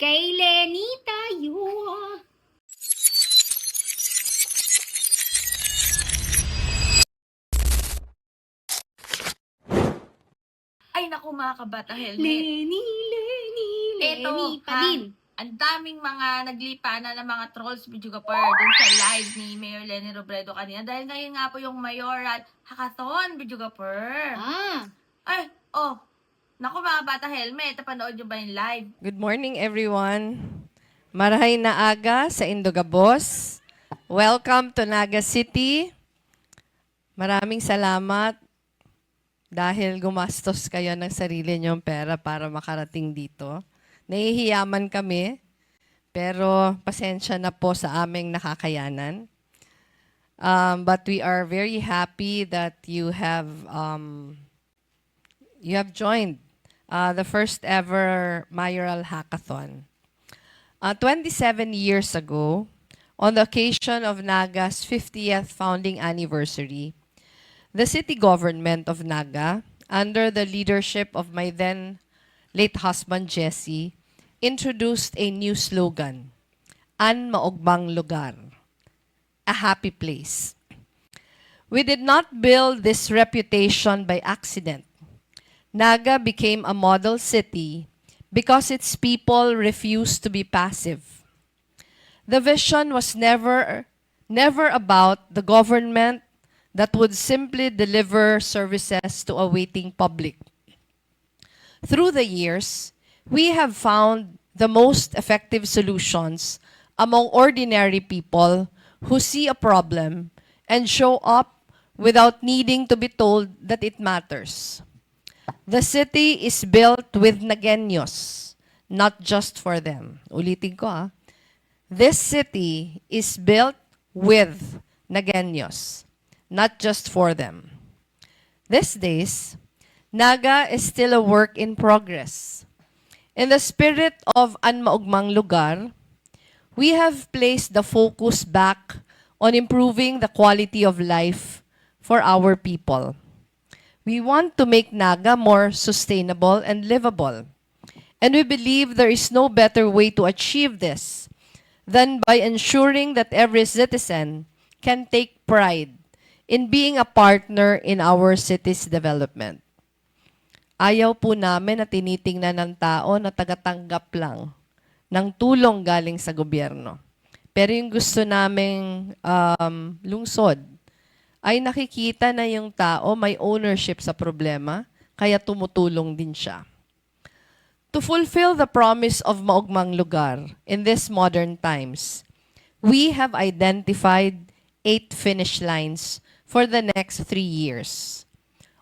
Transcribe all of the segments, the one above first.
Kay Lenny tayo. Ay naku mga kabata helmet. Lenny Eto, pa din. ang daming mga naglipa na ng mga trolls video kapar dun sa live ni Mayor Lenny Robredo kanina. Dahil ngayon nga po yung mayoral hackathon video kapar. Ay, naku mga bata helmet, napanood nyo ba yung live? Good morning, everyone. Marahay na aga sa Indogabos. Welcome to Naga City. Maraming salamat dahil gumastos kayo ng sarili niyong pera para makarating dito. Nahihiyaman kami, pero pasensya na po sa aming nakakayanan. But we are very happy that you have joined the first ever mayoral hackathon. 27 years ago, on the occasion of Naga's 50th founding anniversary, the city government of Naga, under the leadership of my then late husband Jesse, introduced a new slogan, An Maogbang Lugar, a happy place. We did not build this reputation by accident. Naga became a model city because its people refused to be passive. The vision was never about the government that would simply deliver services to a waiting public. Through the years, we have found the most effective solutions among ordinary people who see a problem and show up without needing to be told that it matters. The city is built with Nagueños, not just for them. Ulitin ko This city is built with Nagueños, not just for them. These days, Naga is still a work in progress. In the spirit of An Maugmang Lugar, we have placed the focus back on improving the quality of life for our people. We want to make Naga more sustainable and livable. And we believe there is no better way to achieve this than by ensuring that every citizen can take pride in being a partner in our city's development. Ayaw po namin na tinitingnan ng tao na tagatanggap lang ng tulong galing sa gobyerno. Pero yung gusto naming lungsod ay nakikita na yung tao may ownership sa problema, kaya tumutulong din siya. To fulfill the promise of Maugmang Lugar in these modern times, we have identified 8 finish lines for the next 3 years.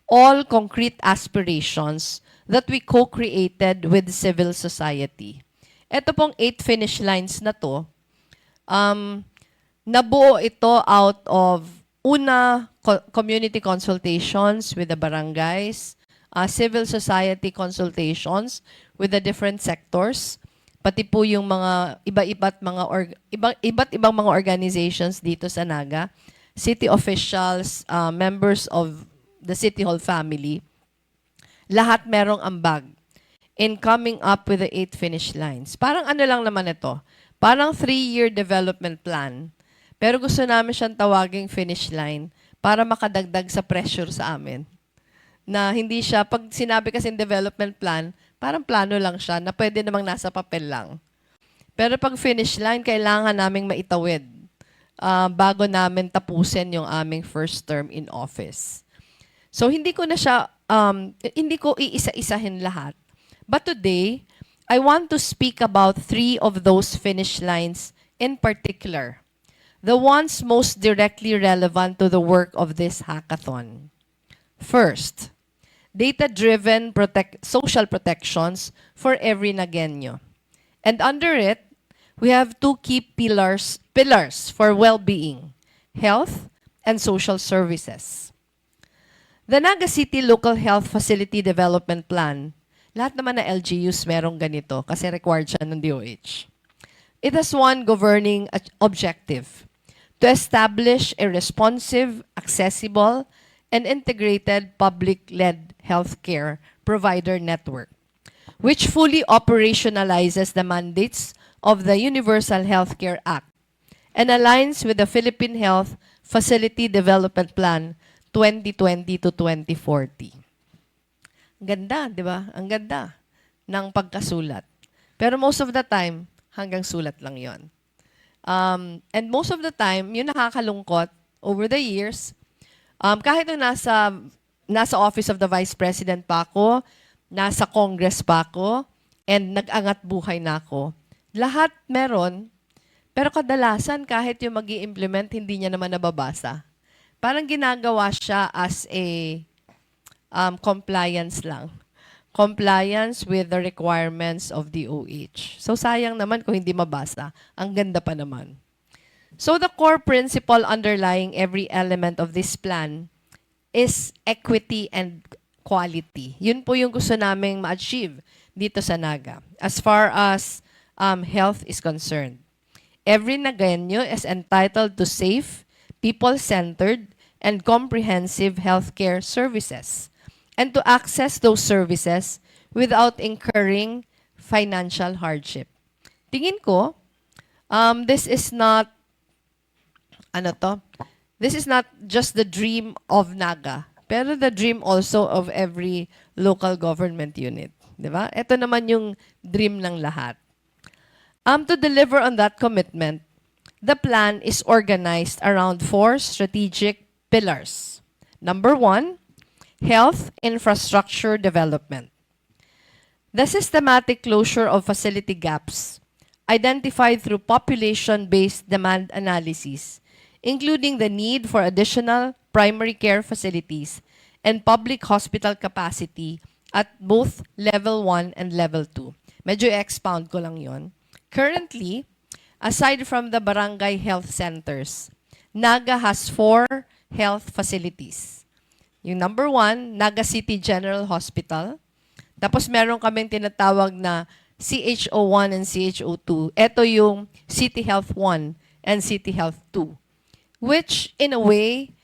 All concrete aspirations that we co-created with civil society. Ito pong 8 finish lines na to, nabuo ito out of community consultations with the barangays, civil society consultations with the different sectors, pati po yung mga iba't ibang mga organizations dito sa Naga, city officials, members of the City Hall family, lahat merong ambag in coming up with the 8 finish lines. Parang ano lang naman ito, parang 3-year development plan, pero gusto namin siyang tawaging finish line para makadagdag sa pressure sa amin. Na hindi siya, pag sinabi kasi development plan, parang plano lang siya na pwede namang nasa papel lang. Pero pag finish line, kailangan naming maitawid bago namin tapusin yung aming first term in office. So hindi ko na siya, hindi ko iisa-isahin lahat. But today, I want to speak about 3 of those finish lines in particular. The ones most directly relevant to the work of this hackathon. First, data-driven social protections for every Nagueño. And under it, we have 2 key pillars for well-being, health, and social services. The Naga City Local Health Facility Development Plan, lahat naman na LGUs merong ganito kasi required siya ng DOH. It has one governing objective, to establish a responsive, accessible, and integrated public-led healthcare provider network which fully operationalizes the mandates of the Universal Healthcare Act and aligns with the Philippine Health Facility Development Plan 2020 to 2040. Ang ganda, di ba? Ang ganda ng pagkasulat. Pero most of the time, hanggang sulat lang yon. And most of the time, yung nakakalungkot over the years, kahit nung nasa Office of the Vice President pa ako, nasa Congress pa ako, and nag-angat buhay na ako, lahat meron, pero kadalasan kahit yung mag-i-implement, hindi niya naman nababasa. Parang ginagawa siya as a compliance lang. Compliance with the requirements of the OH. So sayang naman kung hindi mabasa. Ang ganda pa naman. So the core principle underlying every element of this plan is equity and quality. Yun po yung gusto naming ma-achieve dito sa Naga as far as health is concerned. Every Nagueño is entitled to safe, people-centered, and comprehensive healthcare services, and to access those services without incurring financial hardship. Tingin ko, this is not, this is not just the dream of Naga, pero the dream also of every local government unit. Di ba? Ito naman yung dream ng lahat. To deliver on that commitment, the plan is organized around 4 strategic pillars. Number 1, health infrastructure development. The systematic closure of facility gaps identified through population-based demand analysis, including the need for additional primary care facilities and public hospital capacity at both level 1 and level 2. Medyo expound ko lang yon. Currently, aside from the barangay health centers, Naga has 4 health facilities. Yung number 1, Naga City General Hospital. Tapos meron kaming tinatawag na CHO1 and CHO2. Ito yung City Health 1 and City Health 2, which in a way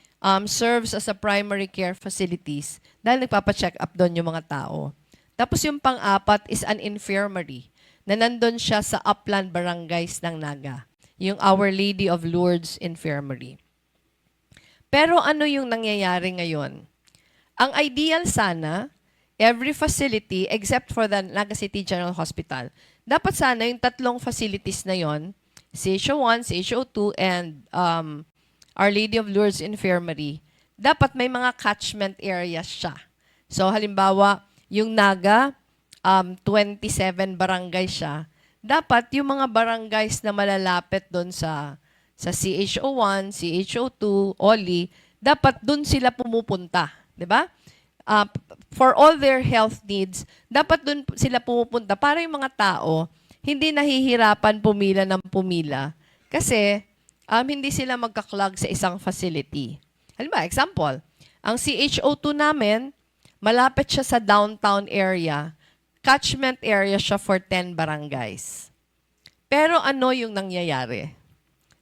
serves as a primary care facilities dahil nagpapacheck up doon yung mga tao. Tapos yung pang-apat is an infirmary na nandun siya sa upland barangays ng Naga, yung Our Lady of Lourdes Infirmary. Pero ano yung nangyayari ngayon? Ang ideal sana, every facility except for the Naga City General Hospital, dapat sana yung 3 facilities na yon, CHO1, CHO2, and Our Lady of Lourdes Infirmary, dapat may mga catchment areas siya. So halimbawa, yung Naga, 27 barangay siya, dapat yung mga barangays na malalapit doon sa CHO1, CHO2, OLI, dapat doon sila pumupunta, 'di ba? For all their health needs, dapat doon sila pumupunta para yung mga tao hindi nahihirapan pumila ng pumila kasi hindi sila magka-clog sa isang facility. Halimbawa, example, ang CHO2 namin, malapit siya sa downtown area, catchment area siya for 10 barangays. Pero ano yung nangyayari?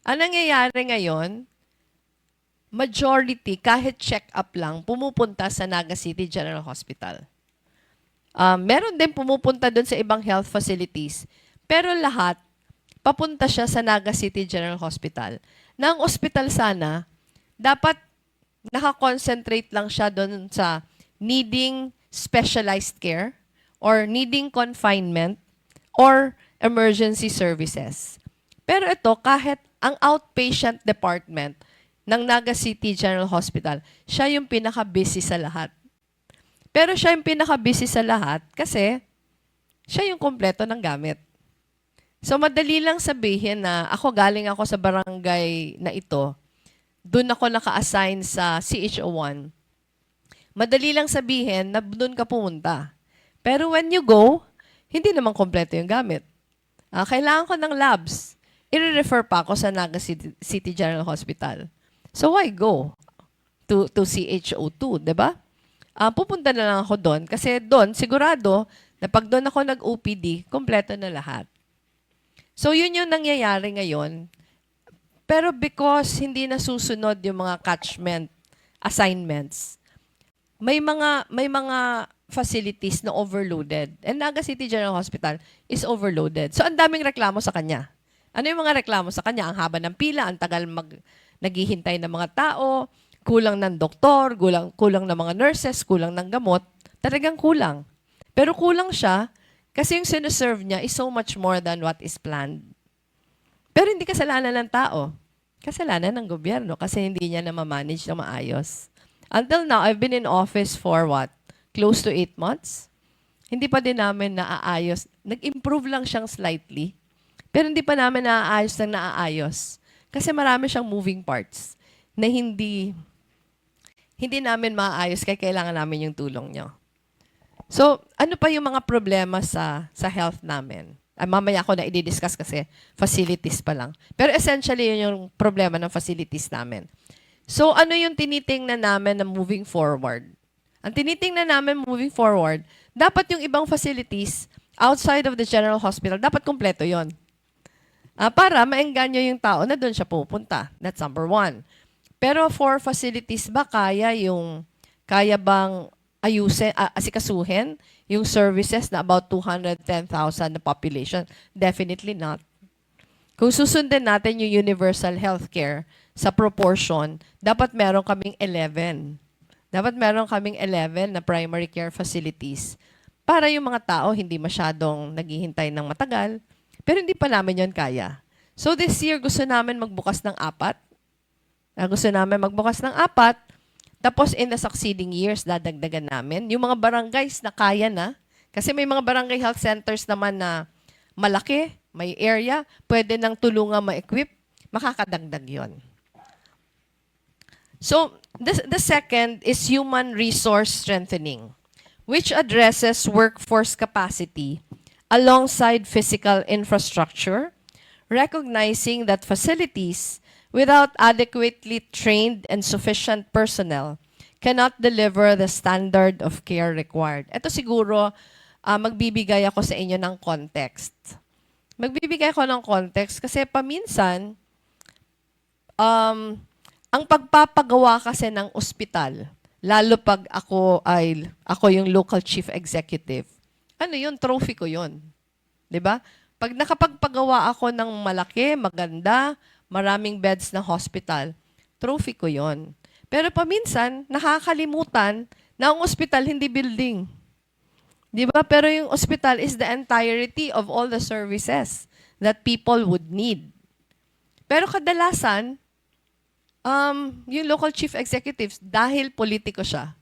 Ang nangyayari ngayon, majority, kahit check-up lang, pumupunta sa Naga City General Hospital. Meron din pumupunta doon sa ibang health facilities. Pero lahat, papunta siya sa Naga City General Hospital. Na ang ospital sana, dapat nakakonsentrate lang siya doon sa needing specialized care, or needing confinement, or emergency services. Pero ito, kahit ang outpatient department ng Naga City General Hospital, siya yung pinaka-busy sa lahat. Pero siya yung pinaka-busy sa lahat kasi siya yung kompleto ng gamit. So madali lang sabihin na galing ako sa barangay na ito, doon ako naka-assign sa CHO1. Madali lang sabihin na doon ka pumunta. Pero when you go, hindi naman kompleto yung gamit. Kailangan ko ng labs. I-refer pa ako sa Naga City General Hospital. So why go to CHO2, di ba? Pupunta na lang ako doon kasi doon, sigurado, na pag doon ako nag-OPD, kompleto na lahat. So yun yung nangyayari ngayon. Pero because hindi nasusunod yung mga catchment assignments, may mga facilities na overloaded. And Naga City General Hospital is overloaded. So, ang daming reklamo sa kanya. Ano yung mga reklamo sa kanya? Ang haba ng pila, ang tagal naghihintay ng mga tao, kulang ng doktor, kulang ng mga nurses, kulang ng gamot. Talagang kulang. Pero kulang siya kasi yung sineserve niya is so much more than what is planned. Pero hindi kasalanan ng tao. Kasalanan ng gobyerno kasi hindi niya na ma-manage na maayos. Until now, I've been in office for what? Close to 8 months. Hindi pa din namin naaayos. Nag-improve lang siyang slightly. Pero hindi pa namin naaayos ng naaayos. Kasi marami siyang moving parts na hindi namin maayos kaya kailangan namin yung tulong niyo. So, ano pa yung mga problema sa health namin? Mamaya ako na i-discuss kasi facilities pa lang. Pero essentially, yun yung problema ng facilities namin. So, ano yung tinitingnan namin na moving forward? Ang tinitingnan namin moving forward, dapat yung ibang facilities outside of the general hospital, dapat kompleto yon. Para maengganyo yung tao na doon siya pupunta. That's number one. Pero for facilities ba, kaya bang asikasuhin yung services na about 210,000 na population? Definitely not. Kung susundin natin yung universal healthcare sa proportion, dapat meron kaming 11. Dapat meron kaming 11 na primary care facilities para yung mga tao hindi masyadong naghihintay ng matagal. Pero hindi pa namin yon kaya. So this year, gusto namin magbukas ng 4. Tapos in the succeeding years, dadagdagan namin. Yung mga barangays na kaya na, kasi may mga barangay health centers naman na malaki, may area, pwede nang tulungan ma-equip, makakadagdag yon. So, the second is human resource strengthening, which addresses workforce capacity alongside physical infrastructure, recognizing that facilities without adequately trained and sufficient personnel cannot deliver the standard of care required. Ito siguro, magbibigay ako sa inyo ng context. Magbibigay ako ng context kasi paminsan, ang pagpapagawa kasi ng ospital, lalo pag ako yung local chief executive, ano yun? Trophy ko yun. 'Di ba? Pag nakapagpagawa ako ng malaki, maganda, maraming beds na hospital, trophy ko yon. Pero paminsan, nakakalimutan na ang ospital hindi building. Di ba? Pero yung ospital is the entirety of all the services that people would need. Pero kadalasan, yung local chief executives, dahil politiko siya,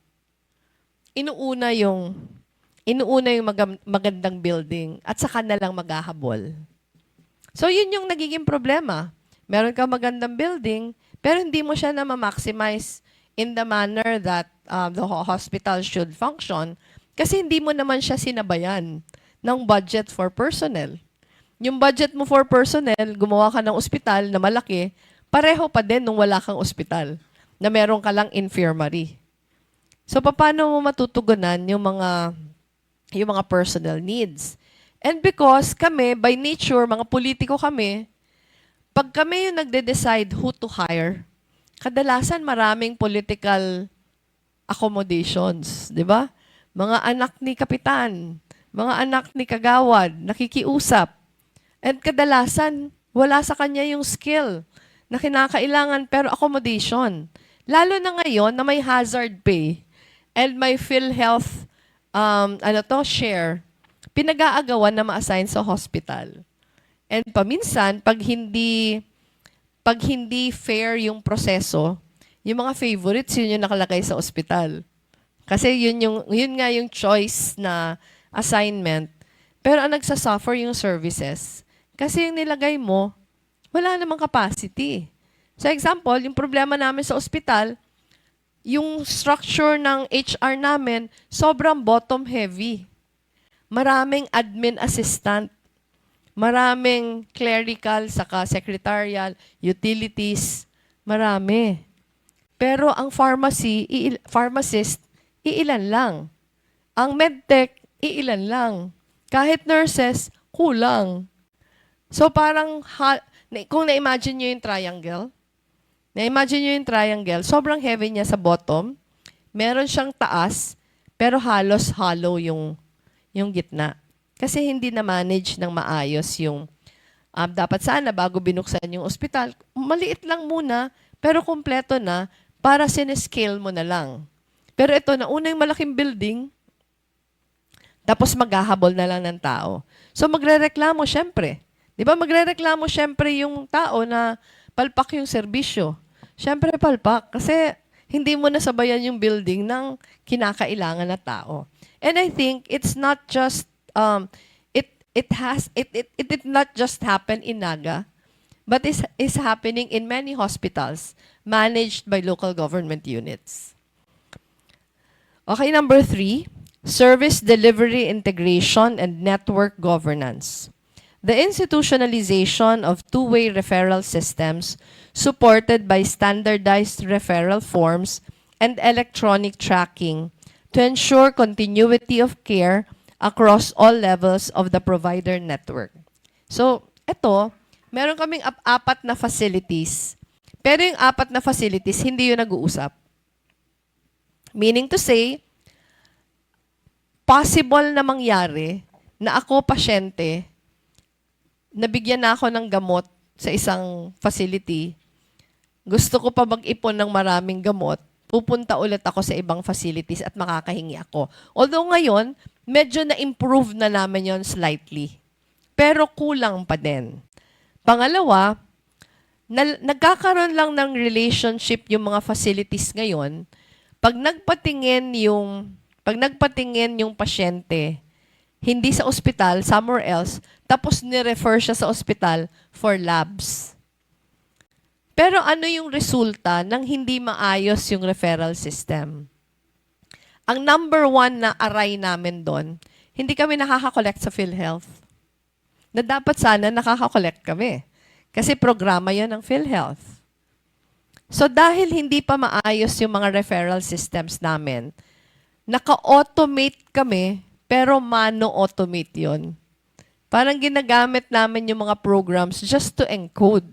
inuuna yung magandang building at saka na lang maghahabol. So, yun yung nagiging problema. Meron kang magandang building, pero hindi mo siya na ma-maximize in the manner that the hospital should function kasi hindi mo naman siya sinabayan ng budget for personnel. Yung budget mo for personnel, gumawa ka ng ospital na malaki, pareho pa din nung wala kang ospital, na meron ka lang infirmary. So, paano mo matutugunan yung mga personal needs? And because kami, by nature, mga politiko kami, pag kami yung nagde-decide who to hire, kadalasan maraming political accommodations, di ba? Mga anak ni kapitan, mga anak ni kagawad, nakikiusap. And kadalasan, wala sa kanya yung skill na kinakailangan pero accommodation. Lalo na ngayon na may hazard pay and may PhilHealth share, pinag-aagawan na ma-assign sa hospital. And paminsan, pag hindi fair yung proseso, yung mga favorites, yun yung nakalagay sa ospital. Kasi yun nga yung choice na assignment. Pero ang nagsasuffer yung services. Kasi yung nilagay mo, wala namang capacity. So example, yung problema namin sa ospital, yung structure ng HR namin, sobrang bottom heavy. Maraming admin assistant, maraming clerical, saka secretarial, utilities, marami. Pero ang pharmacist, iilan lang. Ang medtech, iilan lang. Kahit nurses, kulang. So parang, kung na-imagine nyo yung triangle, sobrang heavy niya sa bottom, meron siyang taas, pero halos hollow yung gitna. Kasi hindi na manage ng maayos yung dapat sana bago binuksan yung ospital, maliit lang muna, pero kumpleto na para sinescale mo na lang. Pero ito, nauna yung malaking building, tapos maghahabol na lang ng tao. So magrereklamo syempre. Di ba magrereklamo syempre yung tao na palpak yung serbisyo. Syempre palpak kasi hindi mo nasabayan yung building ng kinakailangan na tao. And I think it's not just it did not just happen in Naga, but is happening in many hospitals managed by local government units. Okay, number 3, service delivery integration and network governance. The institutionalization of two-way referral systems supported by standardized referral forms and electronic tracking to ensure continuity of care across all levels of the provider network. So, ito, meron kaming apat na facilities. Pero yung apat na facilities, hindi yun nag-uusap. Meaning to say, possible na mangyari na ako, pasyente, nabigyan na ako ng gamot sa isang facility, gusto ko pa mag-ipon ng maraming gamot, pupunta ulit ako sa ibang facilities at makakahingi ako. Although ngayon, medyo na-improve na namin yon slightly. Pero kulang pa din. Pangalawa, nagkakaroon lang ng relationship yung mga facilities ngayon. Pag nagpatingin yung pasyente, hindi sa ospital, somewhere else, tapos ni-refer siya sa ospital for labs. Pero ano yung resulta ng hindi maayos yung referral system? Ang number 1 na aray namin doon, hindi kami nakaka-collect sa PhilHealth. Na dapat sana nakaka-collect kami. Kasi programa yon ng PhilHealth. So dahil hindi pa maayos yung mga referral systems namin, naka-automate kami, pero mano-automate yon. Parang ginagamit namin yung mga programs just to encode.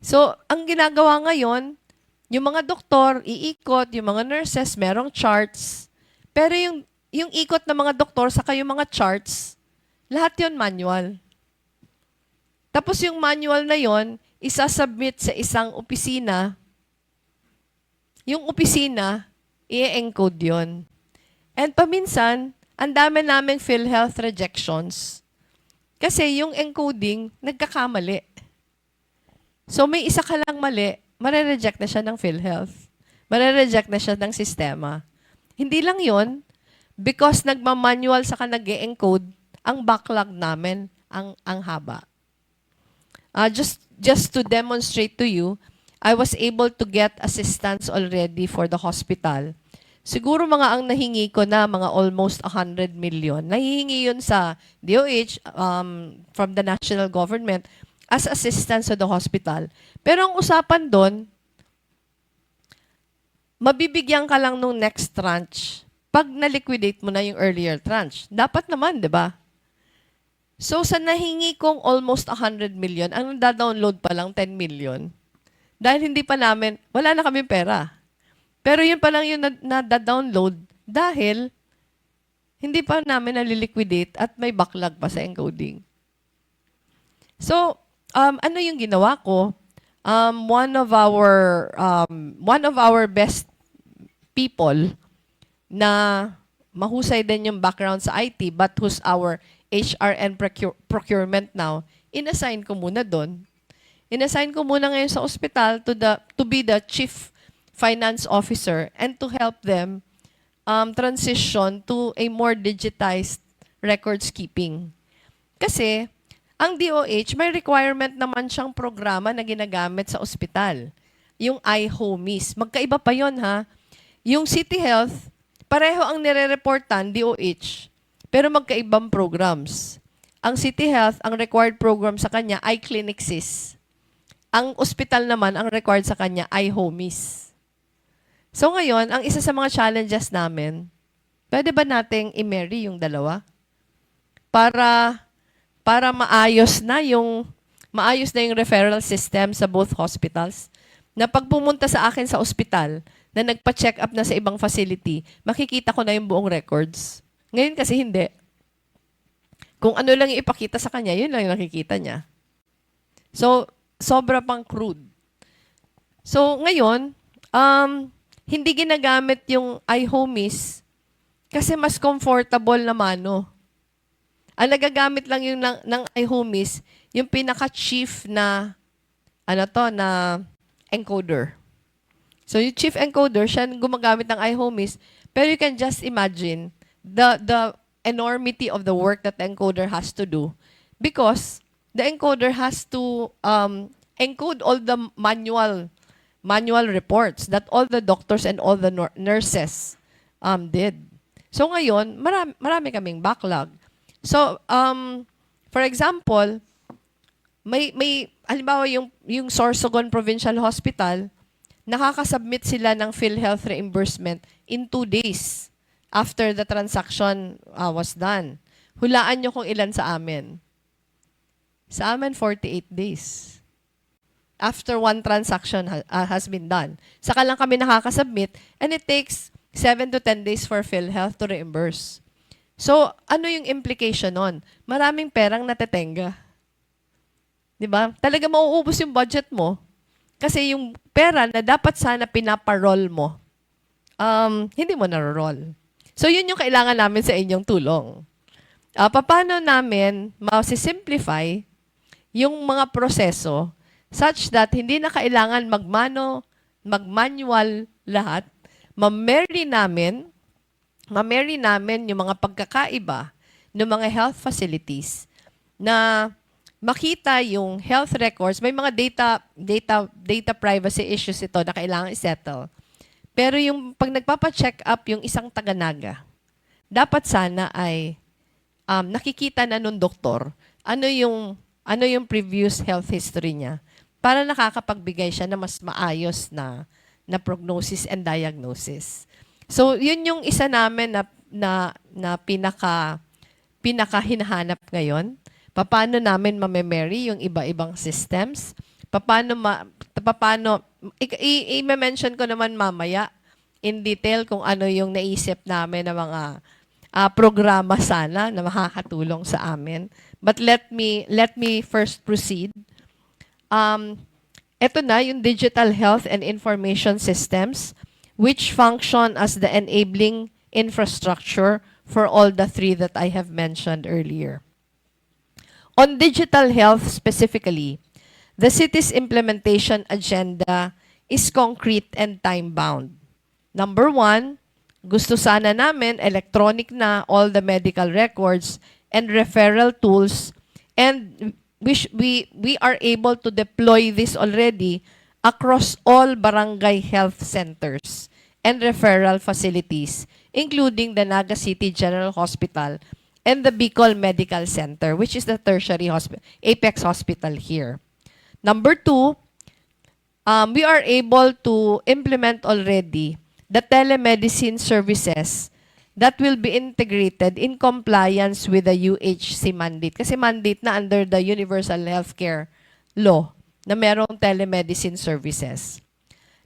So, ang ginagawa ngayon, yung mga doktor, iikot, yung mga nurses, merong charts. Pero yung ikot ng mga doktor, saka yung mga charts, lahat yon manual. Tapos yung manual na yon, isasubmit sa isang opisina. Yung opisina, i-encode yon. And paminsan, ang dami naming PhilHealth rejections. Kasi yung encoding, nagkakamali. So may isa ka lang mali, mare-reject na siya ng PhilHealth. Mare-reject na siya ng sistema. Hindi lang yon, because nagmamanual saka nag-e-encode, ang backlog namin, ang haba. Just to demonstrate to you, I was able to get assistance already for the hospital. Siguro mga ang nahingi ko na mga almost 100 million. Nahihingi yun sa DOH from the national government as assistance to the hospital. Pero ang usapan doon, mabibigyan ka lang nung next tranche pag na-liquidate mo na yung earlier tranche. Dapat naman, di ba? So, sa nahingi kong almost 100 million, ang nada-download pa lang 10 million. Dahil hindi pa namin, wala na kami pera. Pero yun pa lang yung nada-download dahil hindi pa namin naliliquidate at may backlog pa sa encoding. So, ano yung ginawa ko? One of our best people na mahusay din yung background sa IT but who's our HR and procurement now, inassign ko muna doon. Inassign ko muna ngayon sa ospital to be the chief finance officer and to help them transition to a more digitized records keeping. Kasi, ang DOH, may requirement naman siyang programa na ginagamit sa ospital. Yung iHomies. Magkaiba pa yon ha. Yung City Health, pareho ang nire-reportan, DOH, pero magkaibang programs. Ang City Health, ang required program sa kanya, iClinicSys. Ang ospital naman, ang required sa kanya, iHomies. So ngayon, ang isa sa mga challenges namin, pwede ba nating i-marry yung dalawa? Para maayos na yung referral system sa both hospitals. Na pag pumunta sa akin sa ospital, na nagpa-check up na sa ibang facility, makikita ko na yung buong records. Ngayon kasi hindi. Kung ano lang yung ipakita sa kanya, yun lang yung nakikita niya. So, sobra pang crude. So, ngayon, hindi ginagamit yung iHomies kasi mas comfortable na mano. Ang nagagamit lang yung ng iHomies, yung pinaka-chief na, na encoder. So, yung chief encoder, siya gumagamit ng iHomies, pero you can just imagine the enormity of the work that the encoder has to do because the encoder has to encode all the manual reports that all the doctors and all the nurses did. So ngayon, marami kaming backlog. So, for example, may halimbawa yung Sorsogon Provincial Hospital, nakakasubmit sila ng PhilHealth reimbursement in 2 days after the transaction was done. Hulaan nyo kung ilan sa amin. Sa amin, 48 days. After one transaction has been done. Saka lang kami nakakasubmit and it takes 7 to 10 days for PhilHealth to reimburse. So, ano yung implication nun? Maraming perang natetenga. Diba? Talaga mauubos yung budget mo kasi yung pera na dapat sana pinaparol mo, hindi mo na-roll. So, yun yung kailangan namin sa inyong tulong. Paano namin ma-simplify yung mga proseso such that hindi na kailangan mag-manual lahat, ma-marry namin yung mga pagkakaiba ng mga health facilities na makita yung health records. May mga data privacy issues ito na kailangan i-settle. Pero yung pag nagpapa-check up yung isang taga-Naga, dapat sana ay nakikita na nung doktor ano yung previous health history niya para nakakapagbigay siya na mas maayos na prognosis and diagnosis. So, yun yung isa namin na pinaka hinahanap ngayon. Paano namin ma-memory yung iba-ibang systems? I-mention ko naman mamaya in detail kung ano yung naisip namin na mga programa sana na makakatulong sa amin. But let me first proceed. Ito na yung digital health and information systems which function as the enabling infrastructure for all the 3 that I have mentioned earlier. On digital health specifically, the city's implementation agenda is concrete and time-bound. Number 1, gusto sana namin electronic na all the medical records and referral tools, and we are able to deploy this already across all barangay health centers and referral facilities, including the Naga City General Hospital and the Bicol Medical Center, which is the tertiary hospital, Apex Hospital here. Number 2, we are able to implement already the telemedicine services that will be integrated in compliance with the UHC mandate. Kasi mandate na under the Universal Healthcare Law na merong telemedicine services.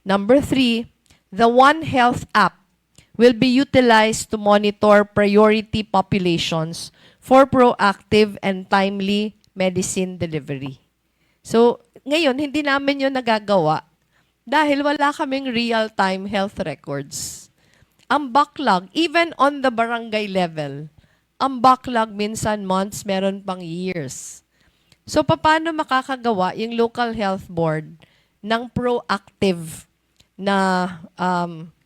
Number 3, the One Health app will be utilized to monitor priority populations for proactive and timely medicine delivery. So, ngayon, hindi namin yun nagagawa dahil wala kaming real-time health records. Ang backlog, even on the barangay level, ang backlog minsan months, meron pang years. So, paano makakagawa yung local health board ng proactive na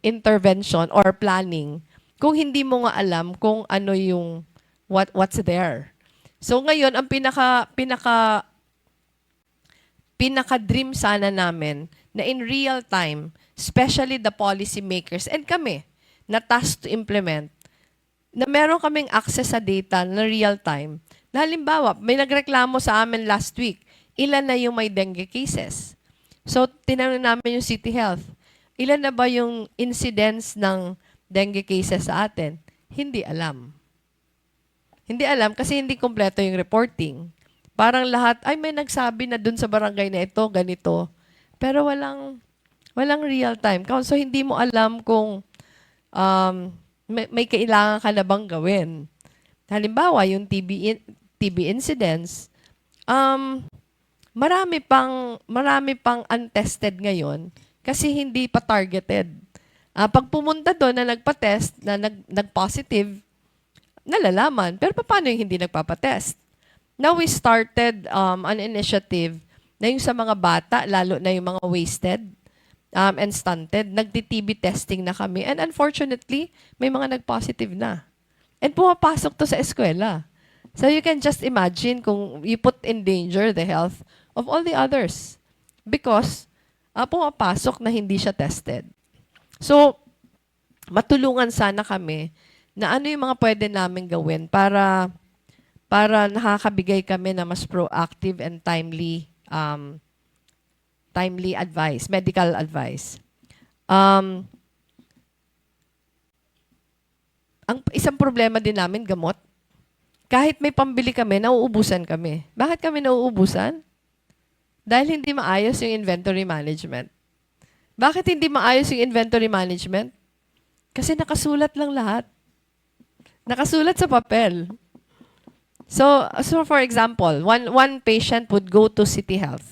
intervention or planning kung hindi mo nga alam kung ano yung what's there. So ngayon ang pinaka dream sana namin na in real time, especially the policy makers and kami na tasked to implement, na meron kaming access sa data na real time. Na halimbawa, may nagreklamo sa amin last week, ilan na yung may dengue cases. So tinanong namin yung City Health, ilan na ba yung incidence ng dengue cases sa atin? Hindi alam. Hindi alam kasi hindi kompleto yung reporting. Parang lahat, ay may nagsabi na dun sa barangay na ito, ganito. Pero Walang real-time count. So, hindi mo alam kung may kailangan ka na bang gawin. Halimbawa, yung TB incidents, marami pang untested ngayon kasi hindi pa targeted. Pag pumunta doon na nagpa-test, na nag-positive, nalalaman. Pero paano yung hindi nagpapatest? Now we started an initiative na yung sa mga bata, lalo na yung mga wasted and stunted, nagti-TB testing na kami. And unfortunately, may mga nag-positive na. And pumapasok to sa eskwela. So you can just imagine kung you put in danger the health of all the others. Because pumapasok na hindi siya tested. So, matulungan sana kami na ano yung mga pwede namin gawin para nakakabigay kami na mas proactive and timely advice, medical advice. Ang isang problema din namin, gamot. Kahit may pambili kami, nauubusan kami. Bakit kami nauubusan? Dahil hindi maayos yung inventory management. Bakit hindi maayos yung inventory management? Kasi nakasulat lang lahat. Nakasulat sa papel. So for example, one patient would go to City Health.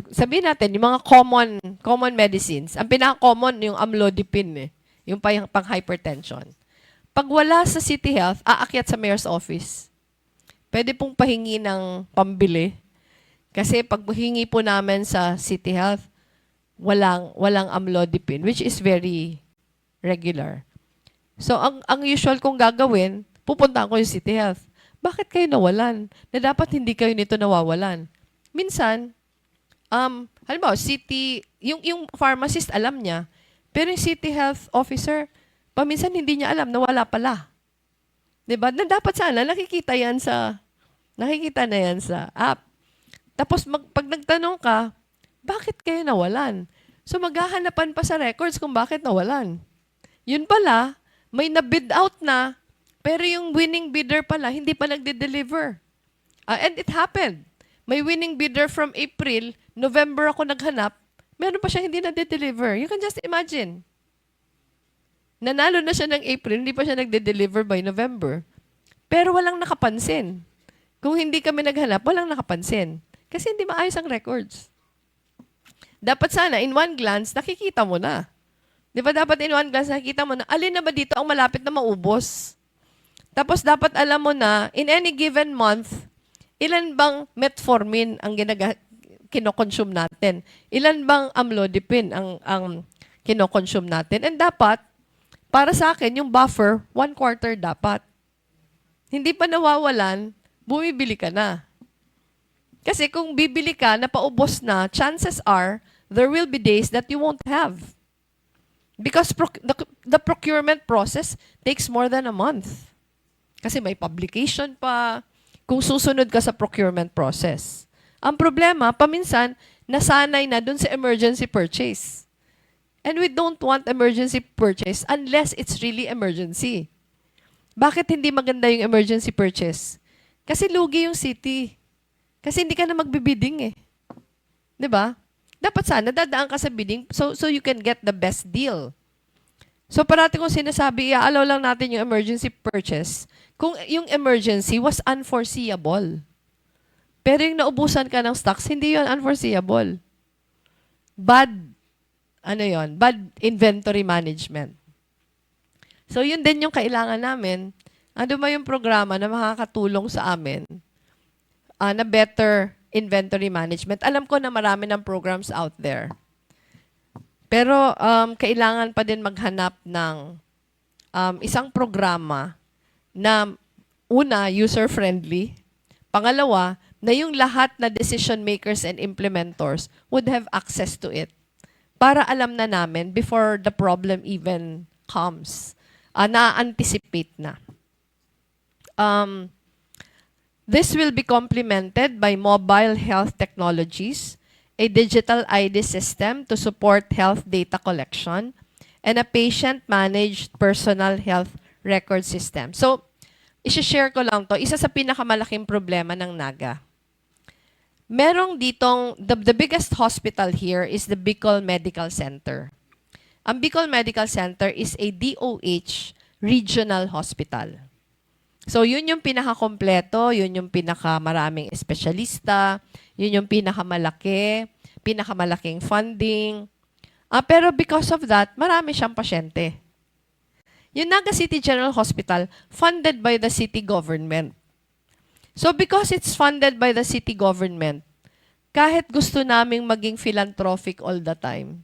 Sabihin natin, yung mga common medicines. Ang pinaka-common, yung amlodipine, yung pang-hypertension. Pag wala sa City Health, aakyat sa mayor's office. Pwede pong pahingi ng pambili. Kasi pag hingi po namin sa City Health, walang amlodipine, which is very regular. So, ang usual kong gagawin, pupunta ko yung City Health. Bakit kayo nawalan? Na dapat hindi kayo nito nawawalan. Minsan, halimbawa, yung pharmacist alam niya, pero yung City Health officer, paminsan hindi niya alam na wala pala. 'Di ba? Na dapat sana nakikita na yan sa app. Tapos pag nagtanong ka, bakit kayo nawalan? So maghahanapan pa sa records kung bakit nawalan. Yun pala, may na-bid out na, pero yung winning bidder pala, hindi pa nagde-deliver. And it happened. May winning bidder from April, November ako naghanap, meron pa siya hindi nade-deliver. You can just imagine. Nanalo na siya ng April, hindi pa siya nagde-deliver by November. Pero walang nakapansin. Kung hindi kami naghanap, walang nakapansin. Kasi hindi maayos ang records. Dapat sana, in one glance, nakikita mo na. Di ba dapat in one glance, nakikita mo na, alin na ba dito ang malapit na maubos? Tapos dapat alam mo na, in any given month, ilan bang metformin ang kinokonsume natin? Ilan bang amlodipine ang kinokonsume natin? And dapat, para sa akin, yung buffer, 1/4 dapat. Hindi pa nawawalan, bumibili ka na. Kasi kung bibili ka na paubos na, chances are, there will be days that you won't have. Because the procurement process takes more than a month. Kasi may publication pa, kung susunod ka sa procurement process. Ang problema, paminsan, nasanay na dun sa emergency purchase. And we don't want emergency purchase unless it's really emergency. Bakit hindi maganda yung emergency purchase? Kasi lugi yung city. Kasi hindi ka na magbibidding eh. 'Di ba? Dapat sana dadaan ka sa bidding so you can get the best deal. So parati kong sinasabi, i-allow lang natin yung emergency purchase kung yung emergency was unforeseeable. Pero yung naubusan ka ng stocks, hindi yun unforeseeable. Bad inventory management. So, yun din yung kailangan namin. Ano ba yung programa na makakatulong sa amin na better inventory management? Alam ko na marami ng programs out there. Pero, kailangan pa din maghanap ng isang programa na una, user-friendly. Pangalawa, na yung lahat na decision makers and implementors would have access to it. Para alam na namin before the problem even comes. Na-anticipate na. This will be complemented by mobile health technologies, a digital ID system to support health data collection, and a patient-managed personal health record system. So, isi-share ko lang to. Isa sa pinakamalaking problema ng NAGA. merong ditong, the biggest hospital here is the Bicol Medical Center. Ang Bicol Medical Center is a DOH regional hospital. So, yun yung pinakakompleto, yun yung pinakamaraming espesyalista, yun yung pinakamalaking funding. Pero because of that, marami siyang pasyente. Yung Naga City General Hospital, funded by the city government. So, because it's funded by the city government, kahit gusto naming maging philanthropic all the time,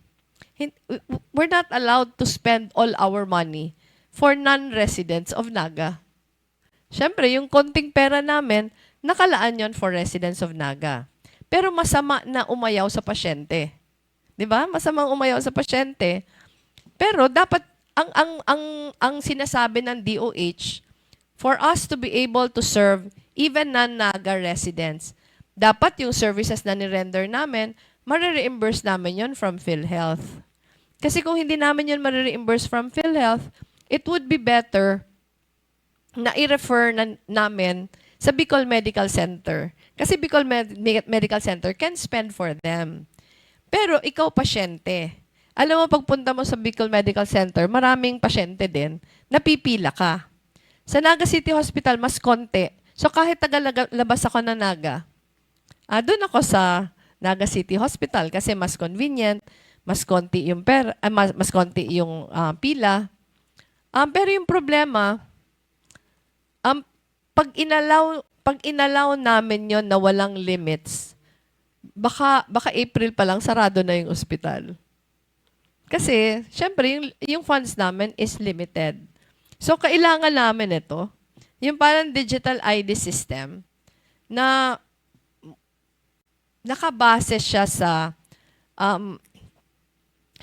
we're not allowed to spend all our money for non-residents of Naga. Siyempre, yung konting pera namin, nakalaan yon for residents of Naga. Pero masama na umayaw sa pasyente. 'Di ba? Masamang umayaw sa pasyente. Pero dapat ang sinasabi ng DOH, for us to be able to serve even non-Naga residents, dapat yung services na ni-render namin, marireimburse namin yon from PhilHealth. Kasi kung hindi namin yun marireimburse from PhilHealth, it would be better na i-refer namin sa Bicol Medical Center. Kasi Bicol Medical Center can spend for them. Pero ikaw pasyente. Alam mo, pagpunta mo sa Bicol Medical Center, maraming pasyente din, napipila ka. Sa Naga City Hospital, mas konti. So kahit tagalabas ako na Naga, doon ako sa Naga City Hospital kasi mas convenient, mas konti yung mas konti yung pila. Pero yung problema, pag inalaw namin yon na walang limits, baka April pa lang sarado na yung ospital. Kasi, syempre, yung funds namin is limited. So, kailangan namin ito, yung parang digital ID system, na nakabase siya sa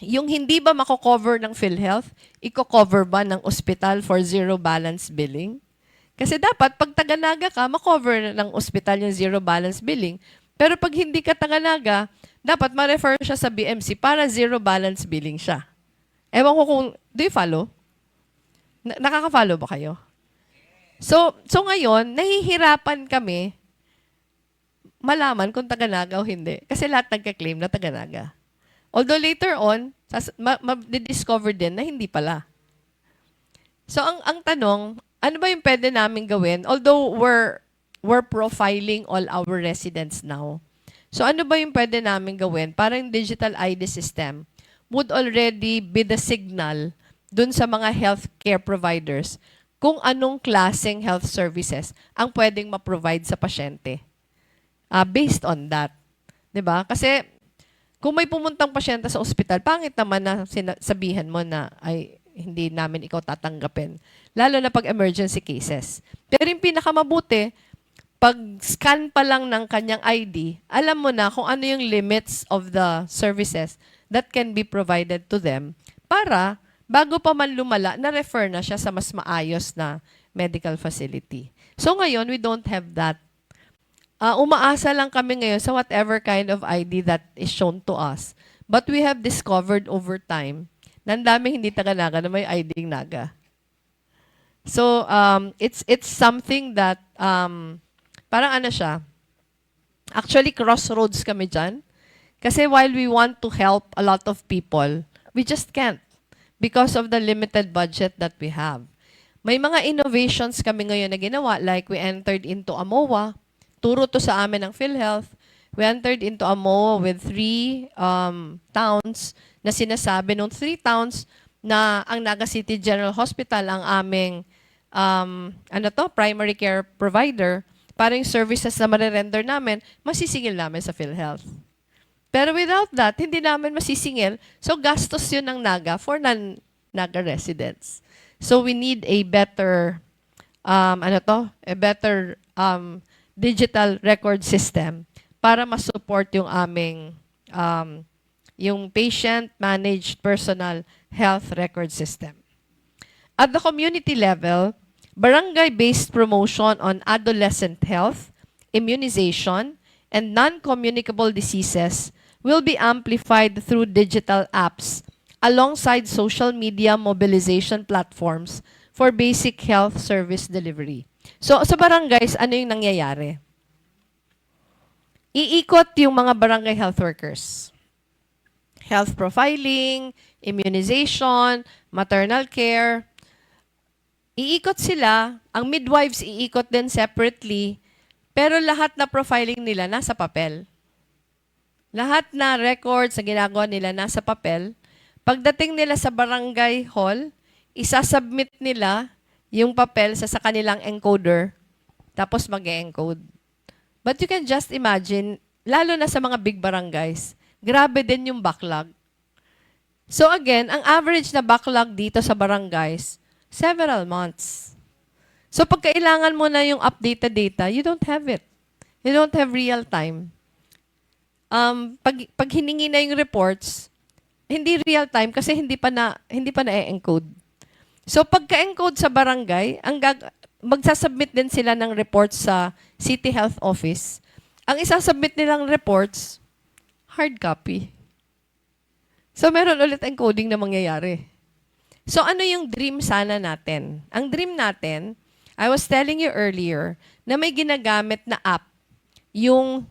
yung hindi ba mako-cover ng PhilHealth, iko-cover ba ng ospital for zero balance billing? Kasi dapat, pag taga-Naga ka, makover ng ospital yung zero balance billing. Pero pag hindi ka taga-Naga, dapat ma-refer siya sa BMC para zero balance billing siya. Ewan ko kung, do you follow? Nakaka-follow ba kayo? So ngayon, nahihirapan kami malaman kung taga-Naga o hindi. Kasi lahat nagka-claim na taga-Naga. Although later on, ma-discover din na hindi pala. So ang tanong, ano ba yung pwede namin gawin? Although we're profiling all our residents now. So ano ba yung pwede namin gawin para yung digital ID system would already be the signal dun sa mga healthcare providers kung anong klaseng health services ang pwedeng ma-provide sa pasyente. Based on that. 'Di ba? Kasi kung may pumuntang pasyente sa ospital, pangit naman na sabihan mo na ay hindi namin ikaw tatanggapin. Lalo na pag emergency cases. Pero yung pinakamabuti, pag scan pa lang ng kanyang ID, alam mo na kung ano yung limits of the services that can be provided to them para bago pa man lumala, na-refer na siya sa mas maayos na medical facility. So ngayon, we don't have that. Umaasa lang kami ngayon sa whatever kind of ID that is shown to us. But we have discovered over time na ang daming hindi taga-Naga na may ID Naga. So, it's something that, parang ano siya, actually crossroads kami dyan. Kasi while we want to help a lot of people, we just can't because of the limited budget that we have. May mga innovations kami ngayon na ginawa, like we entered into AMOA. Turo to sa amin ng PhilHealth. We entered into AMOA with 3 towns na sinasabi nung 3 towns na ang Naga City General Hospital ang aming primary care provider para yung services na marirender namin, masisingil namin sa PhilHealth. Pero without that, hindi namin masisingil. So gastos yun ng Naga for non-Naga residents. So we need a better digital record system para ma-support yung aming yung patient-managed personal health record system. At the community level, barangay-based promotion on adolescent health, immunization, and non-communicable diseases will be amplified through digital apps alongside social media mobilization platforms for basic health service delivery. So, sa barangays, ano yung nangyayari? iikot yung mga barangay health workers. Health profiling, immunization, maternal care. Iikot sila, ang midwives iikot din separately, pero lahat na profiling nila nasa papel. Lahat na records na ginagawa nila nasa papel. Pagdating nila sa barangay hall, isasubmit nila yung papel sa kanilang encoder, tapos mag-encode. But you can just imagine, lalo na sa mga big barangays, grabe din yung backlog. So again, ang average na backlog dito sa barangays, several months. So pag kailangan mo na yung updated data, you don't have it. You don't have real time. Pag hiningi na yung reports, hindi real time kasi hindi pa na-encode. So pagka-encode sa barangay, magsasubmit din sila ng reports sa City Health Office. Ang isasubmit nilang reports, hard copy. So meron ulit encoding na mangyayari. So ano yung dream sana natin? Ang dream natin, I was telling you earlier, na may ginagamit na app yung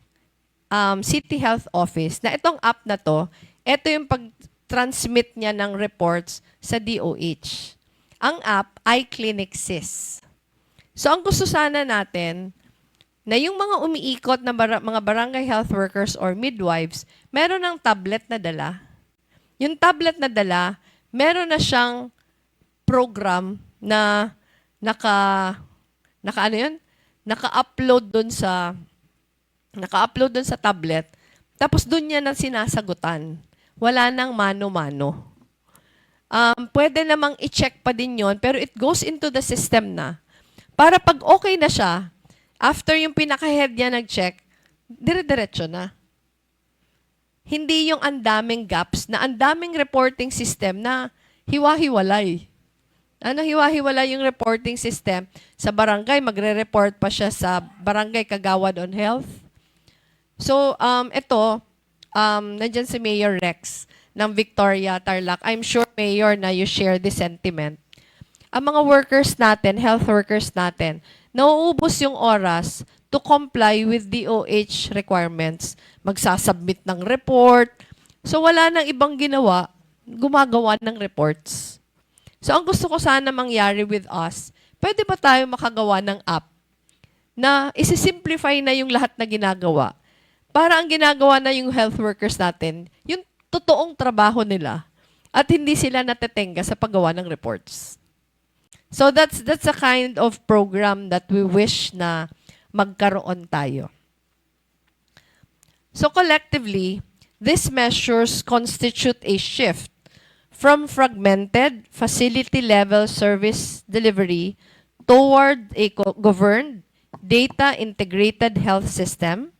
City Health Office, na itong app na to, ito yung pag-transmit niya ng reports sa DOH. Ang app, iClinic SIS. So ang gusto sana natin, na yung mga umiikot na mga barangay health workers or midwives, meron ng tablet na dala. Yung tablet na dala, meron na siyang program na naka-upload dun sa tablet. Tapos dun niya na sinasagutan. Wala nang mano-mano. Pwede namang i-check pa din yon, pero it goes into the system na. Para pag okay na siya, after yung pinaka-head niya nag-check, dire-diretso na. Hindi yung andaming gaps, na andaming reporting system na hiwa-hiwalay. Hiwa-hiwalay yung reporting system. Sa barangay, magre-report pa siya sa Barangay Kagawad on Health. So, nandyan si Mayor Rex ng Victoria, Tarlac. I'm sure, Mayor, na you share this sentiment. Ang mga workers natin, health workers natin, nauubos yung oras to comply with DOH requirements. Magsasubmit ng report. So, wala nang ibang gumagawa ng reports. So, ang gusto ko sana mangyari with us, pwede ba tayo makagawa ng app na isi-simplify na yung lahat na ginagawa? Para ang ginagawa na yung health workers natin, yung totoong trabaho nila at hindi sila natetenga sa paggawa ng reports. So that's a kind of program that we wish na magkaroon tayo. So collectively, these measures constitute a shift from fragmented facility-level service delivery toward a governed, data-integrated health system,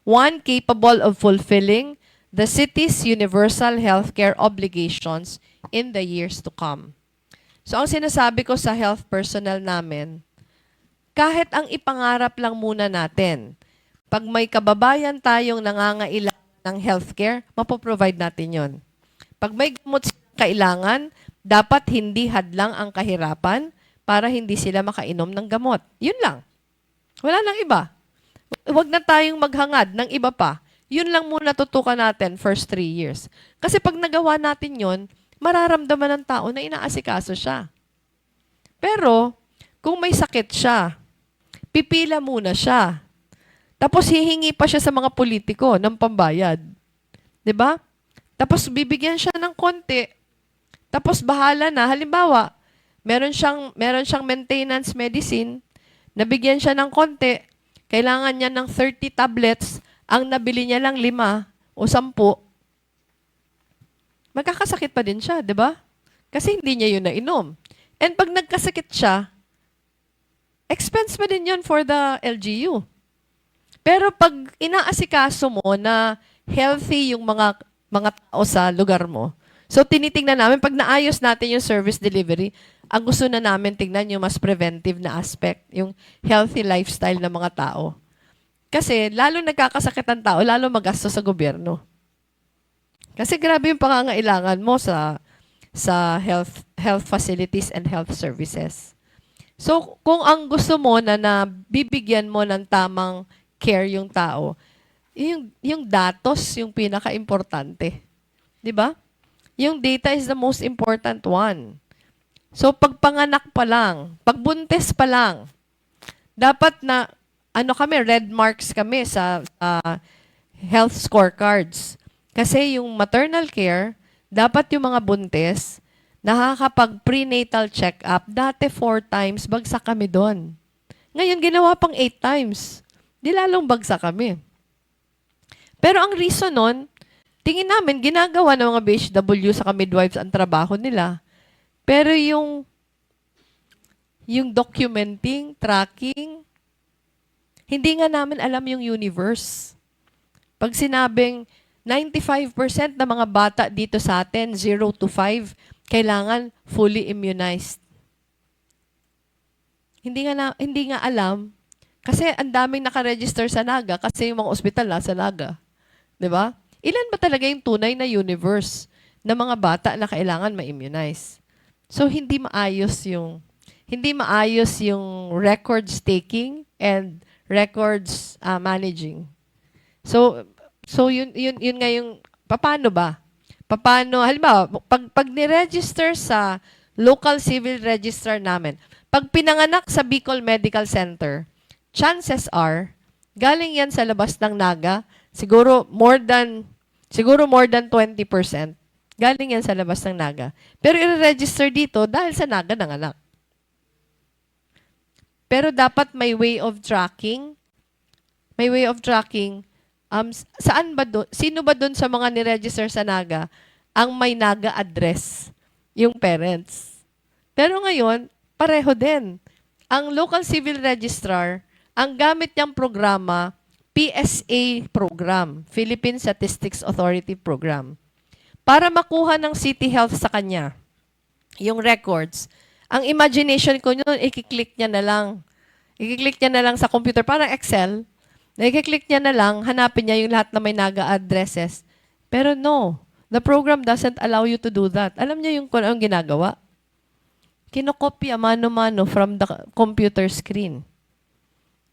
one capable of fulfilling the city's universal healthcare obligations in the years to come. So ang sinasabi ko sa health personnel namin, kahit ang ipangarap lang muna natin, pag may kababayan tayong nangangailangan ng healthcare, mapoprovide natin yon. Pag may gamot silang kailangan, dapat hindi hadlang ang kahirapan para hindi sila makainom ng gamot. Yun lang. Wala nang iba. Huwag na tayong maghangad ng iba pa. Yun lang muna tutukan natin first 3 years. Kasi pag nagawa natin yun, mararamdaman ng tao na inaasikaso siya. Pero, kung may sakit siya, pipila muna siya. Tapos hihingi pa siya sa mga politiko ng pambayad. 'Di ba? Tapos bibigyan siya ng konti. Tapos bahala na. Halimbawa, meron siyang maintenance medicine, nabigyan siya ng konti, kailangan niya ng 30 tablets, ang nabili niya lang 5 o 10. Magkakasakit pa din siya, 'di ba? Kasi hindi niya 'yun nainom. And pag nagkasakit siya, expense pa din 'yun for the LGU. Pero pag inaasikaso mo na healthy yung mga tao sa lugar mo, so tinitingnan namin, pag naayos natin yung service delivery, ang gusto na namin tingnan yung mas preventive na aspect, yung healthy lifestyle ng mga tao. Kasi lalo nagkakasakit ang tao, lalo magastos sa gobyerno. Kasi grabe yung pangangailangan mo sa health facilities and health services. So kung ang gusto mo na bibigyan mo ng tamang care yung tao, yung datos yung pinaka-importante. 'Di ba? Yung data is the most important one. So, pag panganak pa lang, pag buntis pa lang, dapat na, kami, red marks kami sa health scorecards. Kasi yung maternal care, dapat yung mga buntis, nakakapag-prenatal check-up, dati 4 times, bagsak kami doon. Ngayon, ginawa pang 8 times. Di lalong bagsak kami. Pero ang reason nun, tingin namin, ginagawa ng mga BHW sa midwives ang trabaho nila. Pero yung documenting, tracking, hindi nga namin alam yung universe. Pag sinabing 95% ng mga bata dito sa atin, 0 to 5, kailangan fully immunized. Hindi nga alam kasi ang daming naka-register sa NAGA kasi yung mga ospital nasa NAGA. 'Di ba? Ilan ba talaga yung tunay na universe ng mga bata na kailangan ma-immunize? So hindi maayos yung records taking and records managing. So yun nga yung paano ba? Paano halimbawa pag ni-register sa local civil registrar namin, pag pinanganak sa Bicol Medical Center, chances are galing yan sa labas ng NAGA, siguro more than 20%. Galing yan sa labas ng NAGA. Pero i-register dito dahil sa NAGA nanganak. Pero dapat may way of tracking. May way of tracking. Saan ba doon? Sino ba doon sa mga ni-register sa NAGA ang may NAGA address? Yung parents. Pero ngayon, pareho din. Ang local civil registrar, ang gamit niyang programa, PSA program, Philippine Statistics Authority program. Para makuha ng City Health sa kanya, yung records, ang imagination ko yun, i-click niya na lang. I-click niya na lang sa computer, parang Excel. I-click niya na lang, hanapin niya yung lahat na may NAGA addresses. Pero no, the program doesn't allow you to do that. Alam niya yung kung anong ginagawa? Kinokopya mano-mano from the computer screen.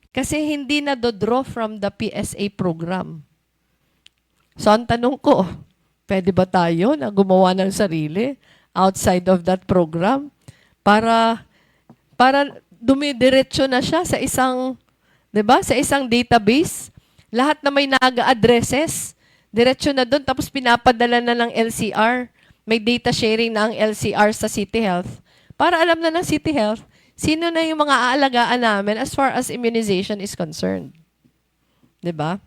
Kasi hindi na do-draw from the PSA program. So, ang tanong ko, pwede ba tayo na gumawa ng sarili outside of that program para dumidiretso na siya sa isang, 'di ba? Sa isang database, lahat na may NAGA addresses, diretso na doon tapos pinapadala na ng LCR. May data sharing na ang LCR sa City Health. Para alam na ng City Health sino na yung mga aalagaan namin as far as immunization is concerned. 'Di ba?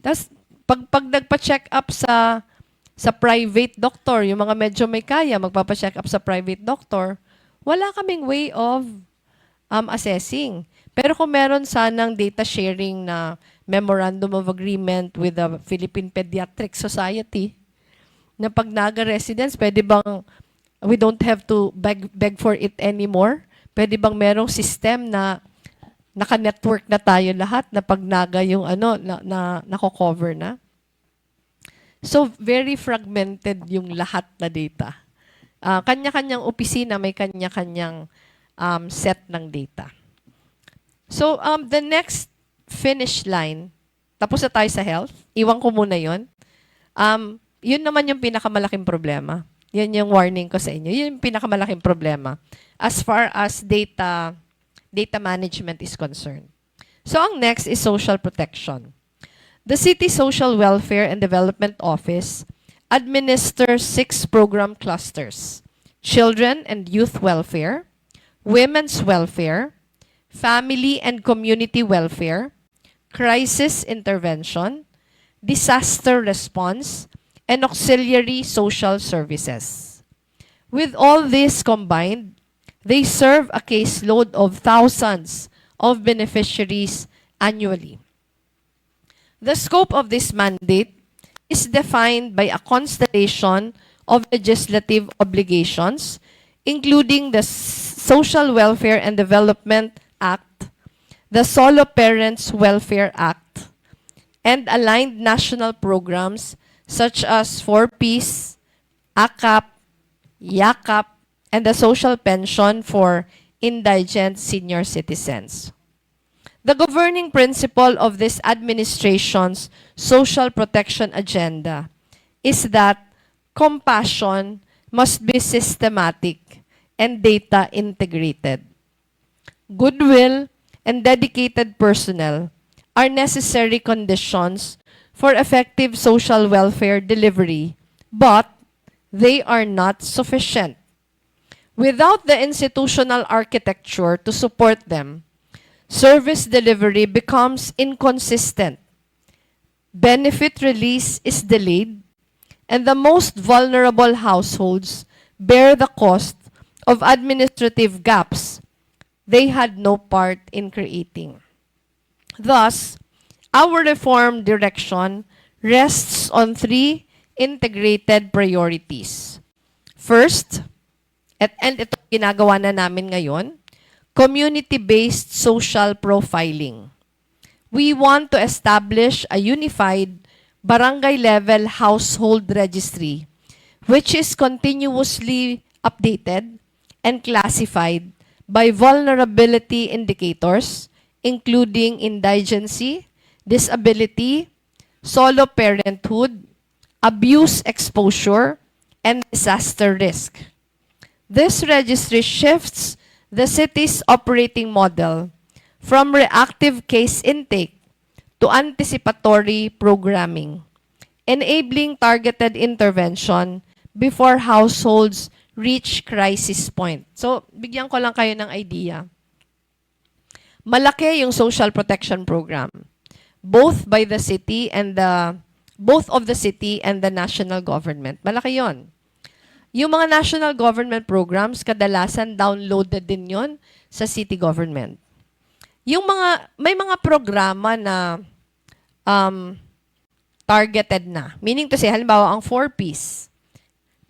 Tapos pag nagpa-check up sa private doctor, yung mga medyo may kaya, magpapa-check up sa private doctor, wala kaming way of assessing. Pero kung meron sanang data sharing na memorandum of agreement with the Philippine Pediatric Society, na pag NAGA residents, pwede bang, we don't have to beg for it anymore? Pwede bang merong system na naka-network na tayo lahat na pag NAGA yung nako-cover na? So, very fragmented yung lahat na data. Kanya-kanyang opisina, may kanya-kanyang set ng data. So, the next finish line, tapos na tayo sa health, iwan ko muna yon. Yun naman yung pinakamalaking problema. Yan yung warning ko sa inyo. Yun yung pinakamalaking problema as far as data management is concerned. So, ang next is social protection. The City Social Welfare and Development Office administers 6 program clusters: children and youth welfare, women's welfare, family and community welfare, crisis intervention, disaster response, and auxiliary social services. With all this combined, they serve a caseload of thousands of beneficiaries annually. The scope of this mandate is defined by a constellation of legislative obligations, including the Social Welfare and Development Act, the Solo Parents Welfare Act, and aligned national programs such as 4Ps, AKAP, YAKAP, and the social pension for indigent senior citizens. The governing principle of this administration's social protection agenda is that compassion must be systematic and data integrated. Goodwill and dedicated personnel are necessary conditions for effective social welfare delivery, but they are not sufficient. Without the institutional architecture to support them, service delivery becomes inconsistent. Benefit release is delayed, and the most vulnerable households bear the cost of administrative gaps they had no part in creating. Thus, our reform direction rests on three integrated priorities. First, and ito ginagawa na namin ngayon, community-based social profiling. We want to establish a unified barangay-level household registry, which is continuously updated and classified by vulnerability indicators, including indigency, disability, solo parenthood, abuse exposure, and disaster risk. This registry shifts the city's operating model from reactive case intake to anticipatory programming, enabling targeted intervention before households reach crisis point. So, bigyan ko lang kayo ng idea. Malaki yung social protection program, both of the city and the national government. Malaki yon. Yung mga national government programs, kadalasan downloaded din yon sa city government. May mga programa na targeted na. Meaning to say, halimbawa, ang 4Ps,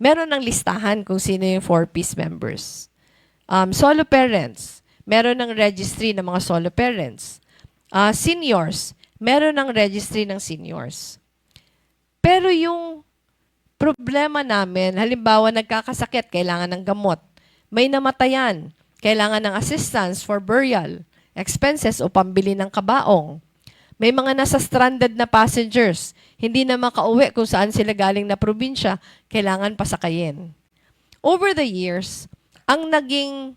meron ng listahan kung sino yung 4Ps members. Solo parents, meron ng registry ng mga solo parents. Seniors, meron ng registry ng seniors. Pero yung problema namin, halimbawa nagkakasakit, kailangan ng gamot. May namatayan, kailangan ng assistance for burial, expenses o pambili ng kabaong. May mga nasa stranded na passengers, hindi na makauwi kung saan sila galing na probinsya, kailangan pasakayin. Over the years, ang naging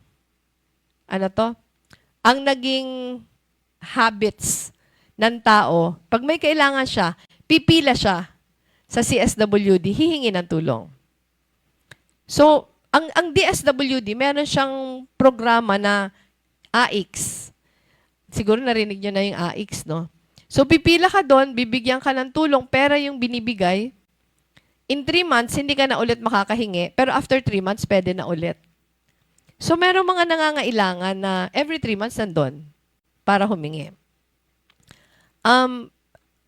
habits ng tao, pag may kailangan siya, pipila siya sa CSWD, hihingi ng tulong. So, ang DSWD, meron siyang programa na AIX. Siguro narinig nyo na yung AIX, no? So, pipila ka doon, bibigyan ka ng tulong, pera yung binibigay. In 3 months, hindi ka na ulit makakahingi, pero after 3 months, pwede na ulit. So, merong mga nangangailangan na every 3 months nandun para humingi.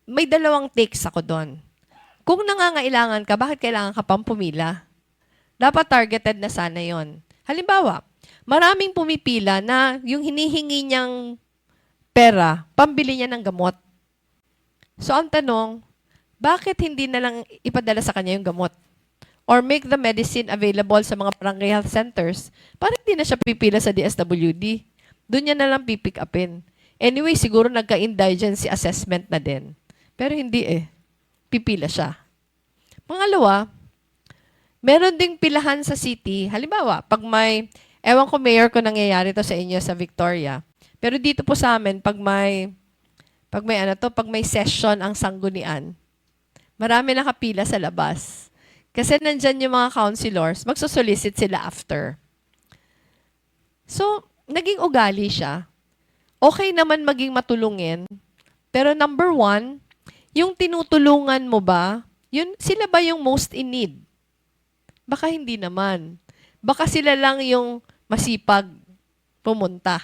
May dalawang takes ako doon. Kung nangangailangan ka, bakit kailangan ka pang pumila? Dapat targeted na sana yon. Halimbawa, maraming pumipila na yung hinihingi niyang pera, pambili niya ng gamot. So, ang tanong, bakit hindi na lang ipadala sa kanya yung gamot? Or make the medicine available sa mga barangay health centers para hindi na siya pipila sa DSWD. Doon niya na lang pipick upin. Anyway, siguro nagka-indigency assessment na din. Pero hindi eh. Pipila siya. Pangalawa, meron ding pilahan sa city. Halimbawa, pag may, ewan ko mayor ko nangyayari to sa inyo sa Victoria. Pero dito po sa amin, pag may session ang sanggunian, marami nakapila sa labas. Kasi nandyan yung mga councilors, magsosolicit sila after. So, naging ugali siya. Okay naman maging matulungin, pero number 1, yung tinutulungan mo ba, sila ba yung most in need? Baka hindi naman. Baka sila lang yung masipag pumunta.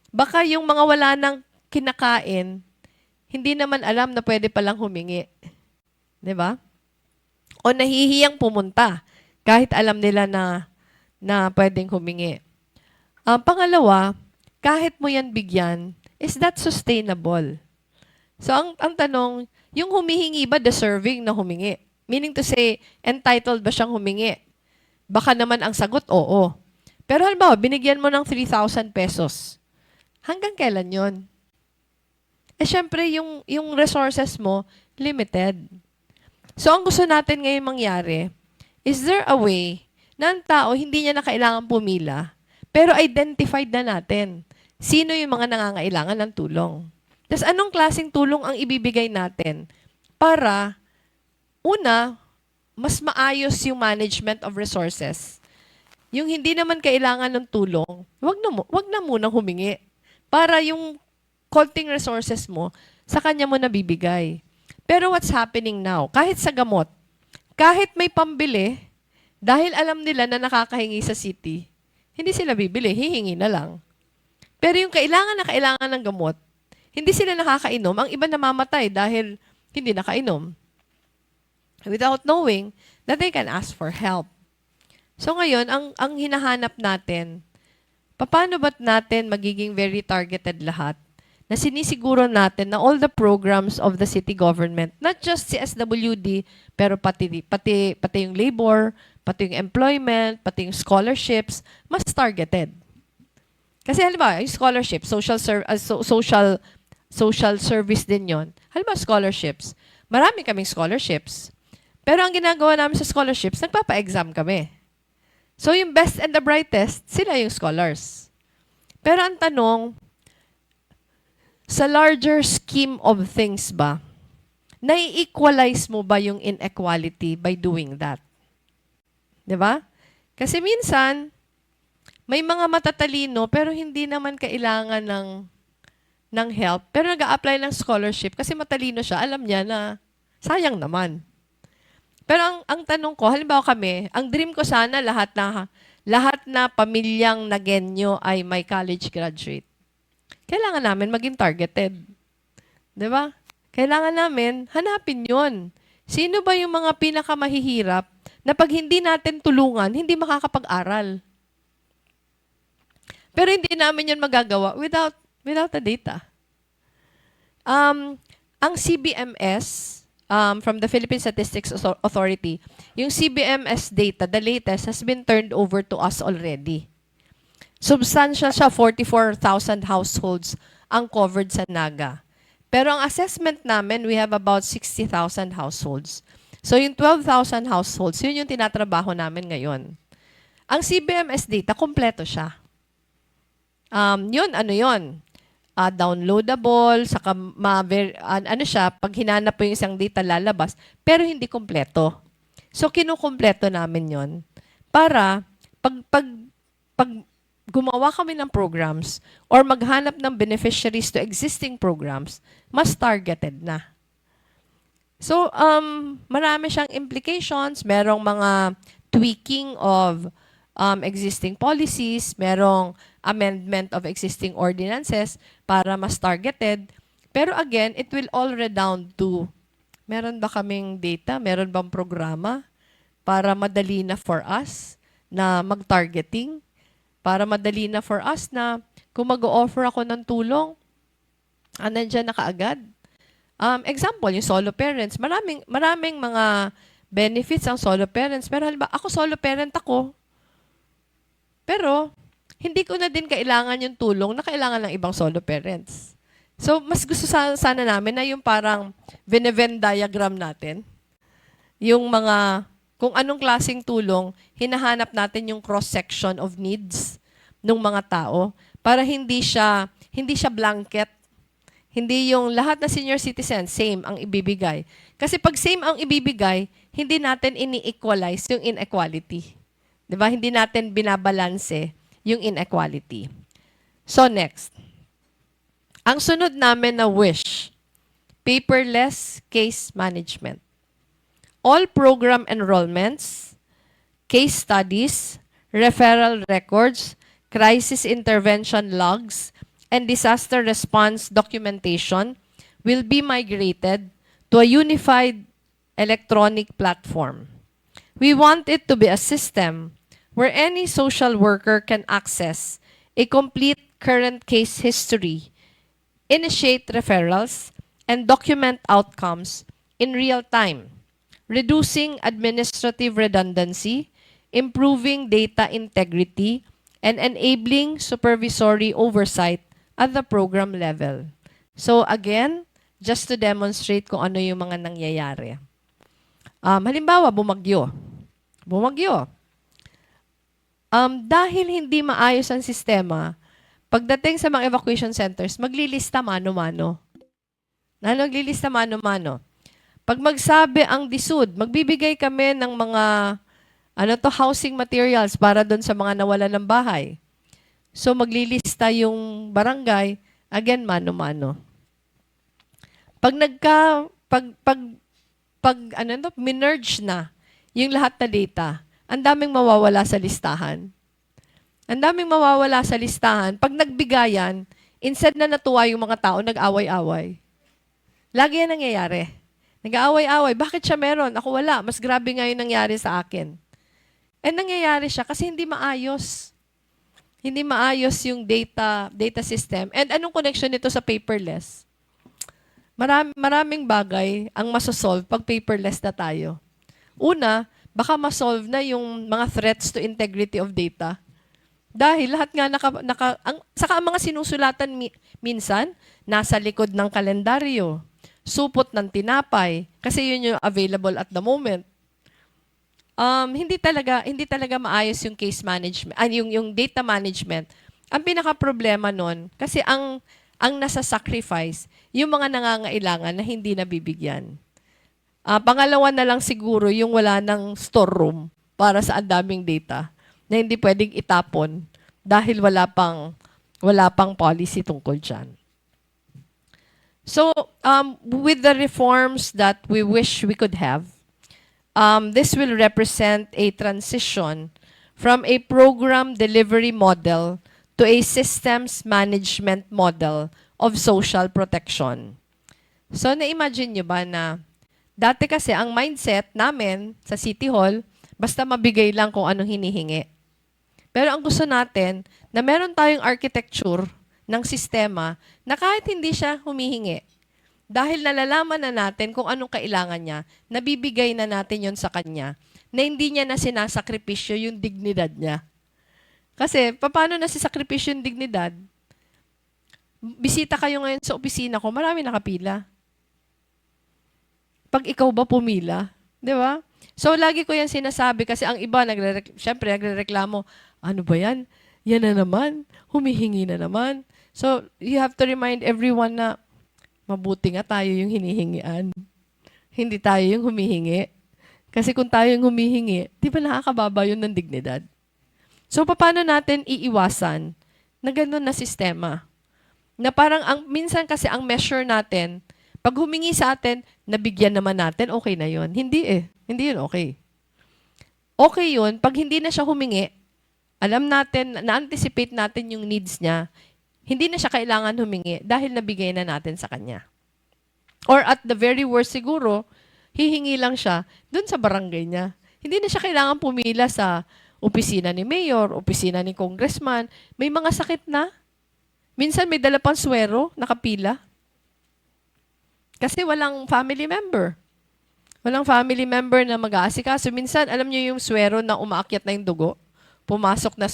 Baka yung mga wala nang kinakain, hindi naman alam na pwede palang humingi. 'Di ba? O nahihiyang pumunta kahit alam nila na pwedeng humingi. Pangalawa, kahit mo yan bigyan, is that sustainable? So, ang tanong, yung humihingi ba deserving na humingi? Meaning to say, entitled ba siyang humingi? Baka naman ang sagot, oo. Pero halimbawa, binigyan mo ng 3,000 pesos. Hanggang kailan yon? syempre, yung resources mo, limited. So, ang gusto natin ngayon mangyari, is there a way na ang tao, hindi niya na kailangan pumila, pero identified na natin sino yung mga nangangailangan ng tulong. Tapos, anong klaseng tulong ang ibibigay natin para, una, mas maayos yung management of resources. Yung hindi naman kailangan ng tulong, wag na munang humingi. Para yung konting resources mo, sa kanya mo nabibigay. Pero what's happening now? Kahit sa gamot, kahit may pambili, dahil alam nila na nakakahingi sa city, hindi sila bibili, hihingi na lang. Pero yung kailangan ng gamot, hindi sila nakakainom, ang iba namamatay dahil hindi nakainom. Without knowing that they can ask for help. So ngayon, ang hinahanap natin, paano ba't natin magiging very targeted lahat? Na sinisiguro natin na all the programs of the city government, not just si SWD, pero pati yung labor, pati yung employment, pati yung scholarships, mas targeted. Kasi halimbawa, yung scholarship, social service din yon. Halimbawa, scholarships. Marami kaming scholarships. Pero ang ginagawa namin sa scholarships, nagpapa-exam kami. So, yung best and the brightest, sila yung scholars. Pero ang tanong, sa larger scheme of things ba, nai-equalize mo ba yung inequality by doing that? Diba? Kasi minsan, may mga matatalino pero hindi naman kailangan ng help. Pero nag-a-apply ng scholarship kasi matalino siya, alam niya na sayang naman. Pero ang tanong ko, halimbawa kami, ang dream ko sana lahat na pamilyang Nagenyo ay may college graduate. Kailangan namin maging targeted. 'Di ba? Kailangan namin hanapin 'yon. Sino ba yung mga pinakamahihirap na pag hindi natin tulungan, hindi makakapag-aral? Pero hindi namin 'yon magagawa without the data. Ang CBMS, from the Philippine Statistics Authority, yung CBMS data, the latest, has been turned over to us already. Substantial siya, 44,000 households ang covered sa Naga. Pero ang assessment namin, we have about 60,000 households. So yung 12,000 households, yun yung tinatrabaho namin ngayon. Ang CBMS data, kompleto siya. Yun? Downloadable, saka pag hinanap po yung isang data lalabas, pero hindi kompleto. So, kinukumpleto namin yon para pag gumawa kami ng programs or maghanap ng beneficiaries to existing programs, mas targeted na. So, marami siyang implications, merong mga tweaking of existing policies, merong amendment of existing ordinances para mas targeted. Pero again, it will all redound to, meron ba kaming data? Meron bang programa para madali na for us na mag-targeting? Para madali na for us na kung mag-o-offer ako ng tulong, nandyan na kaagad. Example, yung solo parents. Maraming mga benefits ang solo parents. Pero halimbawa, ako solo parent ako. Pero, hindi ko na din kailangan yung tulong na kailangan ng ibang solo parents. So, mas gusto sana namin na yung parang Venn diagram natin. Yung mga, kung anong klaseng tulong, hinahanap natin yung cross-section of needs ng mga tao para hindi siya blanket. Hindi yung lahat na senior citizen, same ang ibibigay. Kasi pag same ang ibibigay, hindi natin ini-equalize yung inequality. Diba? Hindi natin binabalanse yung inequality. So next. Ang sunod namin na wish, paperless case management. All program enrollments, case studies, referral records, crisis intervention logs, and disaster response documentation will be migrated to a unified electronic platform. We want it to be a system where any social worker can access a complete current case history, initiate referrals, and document outcomes in real time, reducing administrative redundancy, improving data integrity, and enabling supervisory oversight at the program level. So again, just to demonstrate kung ano yung mga nangyayari. Halimbawa, bumagyo. Bumagyo. Dahil hindi maayos ang sistema, pagdating sa mga evacuation centers, maglilista mano-mano. Naglilista mano-mano. Pag magsabi ang DSUD, magbibigay kami ng mga housing materials para doon sa mga nawalan ng bahay. So maglilista yung barangay, again mano-mano. Pag minerge na yung lahat na data, ang daming mawawala sa listahan. Ang daming mawawala sa listahan. Pag nagbigayan, instead na natuwa yung mga tao, nag-away-away. Lagi yan nangyayari. Nag-aaway-away. Bakit siya meron? Ako wala. Mas grabe nga yung nangyari sa akin. And nangyayari siya kasi hindi maayos. Hindi maayos yung data system. And anong connection nito sa paperless? Maraming bagay ang masosolve pag paperless na tayo. Una, baka masolve na yung mga threats to integrity of data. Dahil lahat nga saka ang mga sinusulatan minsan, nasa likod ng kalendaryo, supot ng tinapay, kasi yun yung available at the moment. Hindi talaga maayos yung case management, yung data management. Ang pinaka-problema nun, kasi ang nasa sacrifice, yung mga nangangailangan na hindi nabibigyan. Pangalawa na lang siguro yung wala ng storeroom para sa andaming data na hindi pwedeng itapon dahil wala pang policy tungkol dyan. So, with the reforms that we wish we could have, this will represent a transition from a program delivery model to a systems management model of social protection. So, na-imagine nyo ba na dati kasi ang mindset namin sa City Hall, basta mabigay lang kung anong hinihingi. Pero ang gusto natin, na meron tayong architecture ng sistema na kahit hindi siya humihingi, dahil nalalaman na natin kung anong kailangan niya, nabibigay na natin yon sa kanya, na hindi niya na sinasakripisyo yung dignidad niya. Kasi, paano na sisakripisyo yung dignidad? Bisita kayo ngayon sa opisina ko, marami nakapila. Pag ikaw ba pumila? Di ba? So, lagi ko yan sinasabi kasi ang iba, syempre, nagrereklamo, ano ba yan? Yan na naman. Humihingi na naman. So, you have to remind everyone na mabuti nga tayo yung hinihingian. Hindi tayo yung humihingi. Kasi kung tayo yung humihingi, di ba nakakababa yun ng dignidad? So, paano natin iiwasan na ganun na sistema? Na parang, minsan kasi ang measure natin, pag humingi sa atin, nabigyan naman natin, okay na yun. Hindi eh. Hindi yun okay. Okay yun, pag hindi na siya humingi, alam natin, na-anticipate natin yung needs niya, hindi na siya kailangan humingi dahil nabigay na natin sa kanya. Or at the very worst siguro, hihingi lang siya dun sa barangay niya. Hindi na siya kailangan pumila sa opisina ni mayor, opisina ni congressman. May mga sakit na. Minsan may dala pang swero, nakapila. Kasi walang family member. Walang family member na mag-aasikaso. Minsan, alam niyo yung swero na umaakyat na yung dugo? Pumasok na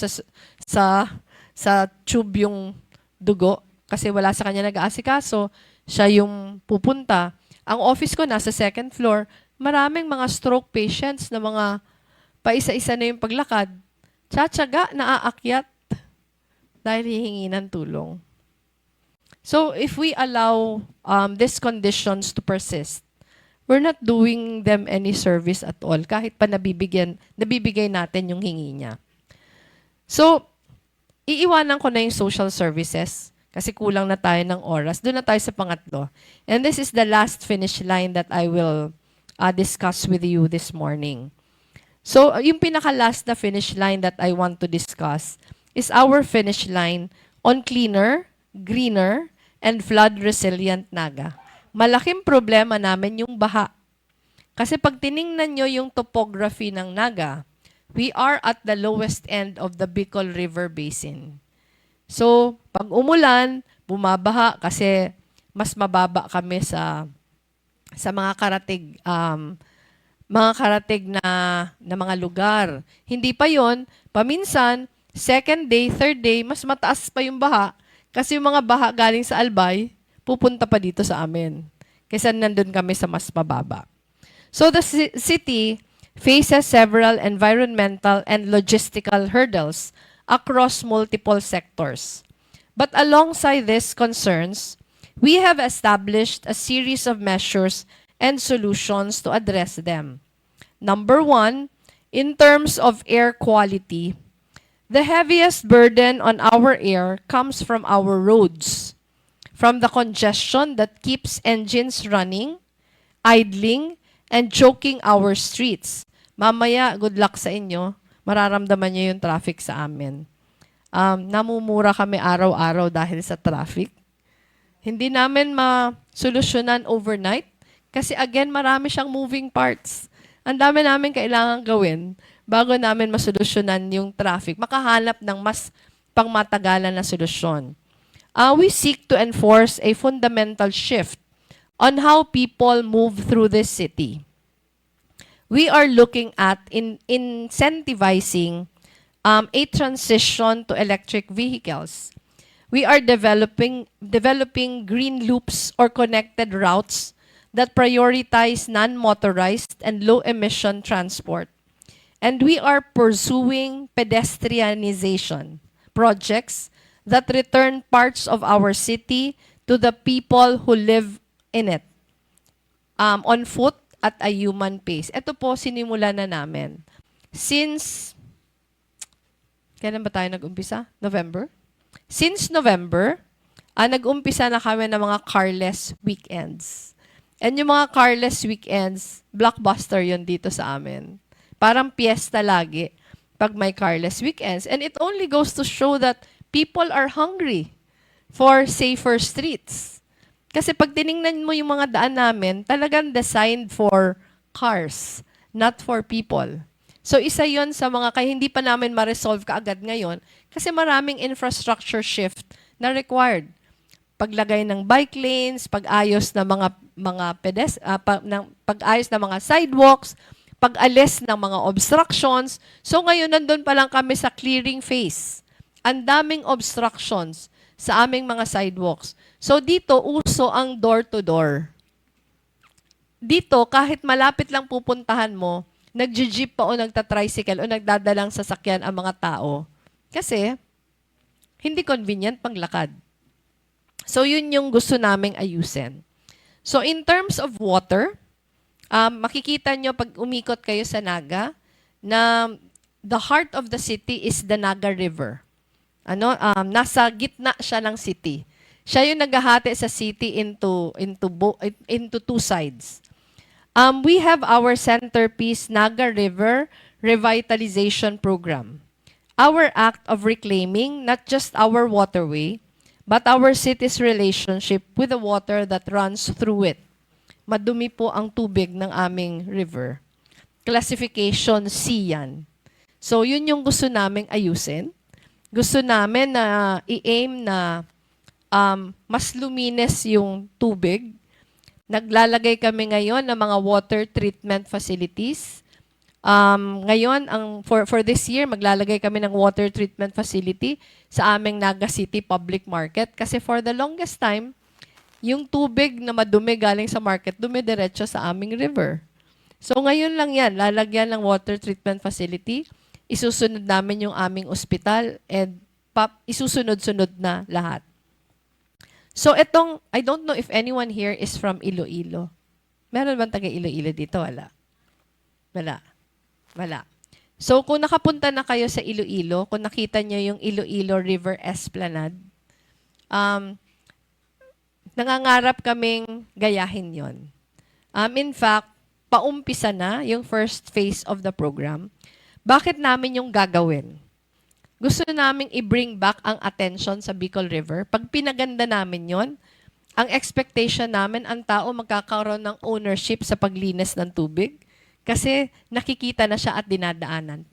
sa tube yung dugo kasi wala sa kanya nag-aasikaso. Siya yung pupunta. Ang office ko nasa second floor. Maraming mga stroke patients na mga paisa-isa na yung paglakad. Tsatsaga na aakyat dahil hihingi ng tulong. So, if we allow these conditions to persist, we're not doing them any service at all, kahit pa nabibigay natin yung hingi niya. So, iiwanan ko na yung social services, kasi kulang na tayo ng oras. Doon na tayo sa pangatlo. And this is the last finish line that I will discuss with you this morning. So, yung pinaka-last na finish line that I want to discuss is our finish line on cleaner, greener, and flood-resilient Naga. Malaking problema namin yung baha. Kasi pag tiningnan nyo yung topography ng Naga, we are at the lowest end of the Bicol River Basin. So, pag umulan, bumabaha kasi mas mababa kami sa mga karatig na mga lugar. Hindi pa yon, paminsan, second day, third day, mas mataas pa yung baha kasi yung mga baha galing sa Albay, pupunta pa dito sa amin. Kaysa nandun kami sa mas mababa. So the city faces several environmental and logistical hurdles across multiple sectors. But alongside these concerns, we have established a series of measures and solutions to address them. Number one, in terms of air quality, the heaviest burden on our air comes from our roads, from the congestion that keeps engines running, idling, and choking our streets. Mamaya, good luck sa inyo, mararamdaman niyo yung traffic sa amin. Namumura kami araw-araw dahil sa traffic. Hindi namin masolusyonan overnight kasi again, marami siyang moving parts. Ang dami namin kailangan gawin bago namin masolusyonan yung traffic, makahanap ng mas pangmatagalan na solusyon. We seek to enforce a fundamental shift on how people move through this city. We are looking at incentivizing a transition to electric vehicles. We are developing green loops or connected routes that prioritize non-motorized and low-emission transport. And we are pursuing pedestrianization projects that return parts of our city to the people who live in it, on foot at a human pace. Ito po, sinimula na namin. Since kailan ba tayo nag-umpisa? November? Since November, nag-umpisa na kami ng mga carless weekends. And yung mga carless weekends, blockbuster yon dito sa amin. Parang piyesta lagi pag may carless weekends. And it only goes to show that people are hungry for safer streets. Kasi pag tiningnan mo yung mga daan namin, talagang designed for cars, not for people. So isa yon sa mga kaya hindi pa namin ma-resolve kaagad ngayon kasi maraming infrastructure shift na required. Paglagay ng bike lanes, pag-ayos ng pag-ayos ng mga sidewalks, pag-alis ng mga obstructions. So ngayon nandun pa lang kami sa clearing phase. Ang daming obstructions sa aming mga sidewalks. So dito uso ang door-to-door. Dito kahit malapit lang pupuntahan mo, nag-jeep pa o nagta-tricycle o nagdadalang sasakyan ang mga tao. Kasi, hindi convenient panglakad. So, yun yung gusto naming ayusin. So, in terms of water, makikita nyo pag umikot kayo sa Naga, na the heart of the city is the Naga River. Nasa gitna siya ng city. Siya yung naghahati sa city into two sides. We have our centerpiece, Naga River Revitalization Program. Our act of reclaiming not just our waterway, but our city's relationship with the water that runs through it. Madumi po ang tubig ng aming river. Classification C yan. So, yun yung gusto naming ayusin. Gusto namin na i-aim na mas luminis yung tubig. Naglalagay kami ngayon ng mga water treatment facilities. Ngayon, for this year, maglalagay kami ng water treatment facility sa aming Naga City Public Market. Kasi for the longest time, yung tubig na madumi galing sa market, dumidiretso sa aming river. So ngayon lang yan, lalagyan ng water treatment facility. Isusunod namin yung aming ospital and isusunod-sunod na lahat. So I don't know if anyone here is from Iloilo. Meron bang taga Iloilo dito? Wala. So kung nakapunta na kayo sa Iloilo, kung nakita nyo yung Iloilo River Esplanade, nangangarap kaming gayahin yon. In fact, paumpisa na yung first phase of the program. Bakit namin yung gagawin? Gusto namin i-bring back ang attention sa Bicol River. Pag pinaganda namin yon, ang expectation namin, ang tao magkakaroon ng ownership sa paglinis ng tubig kasi nakikita na siya at dinadaanan.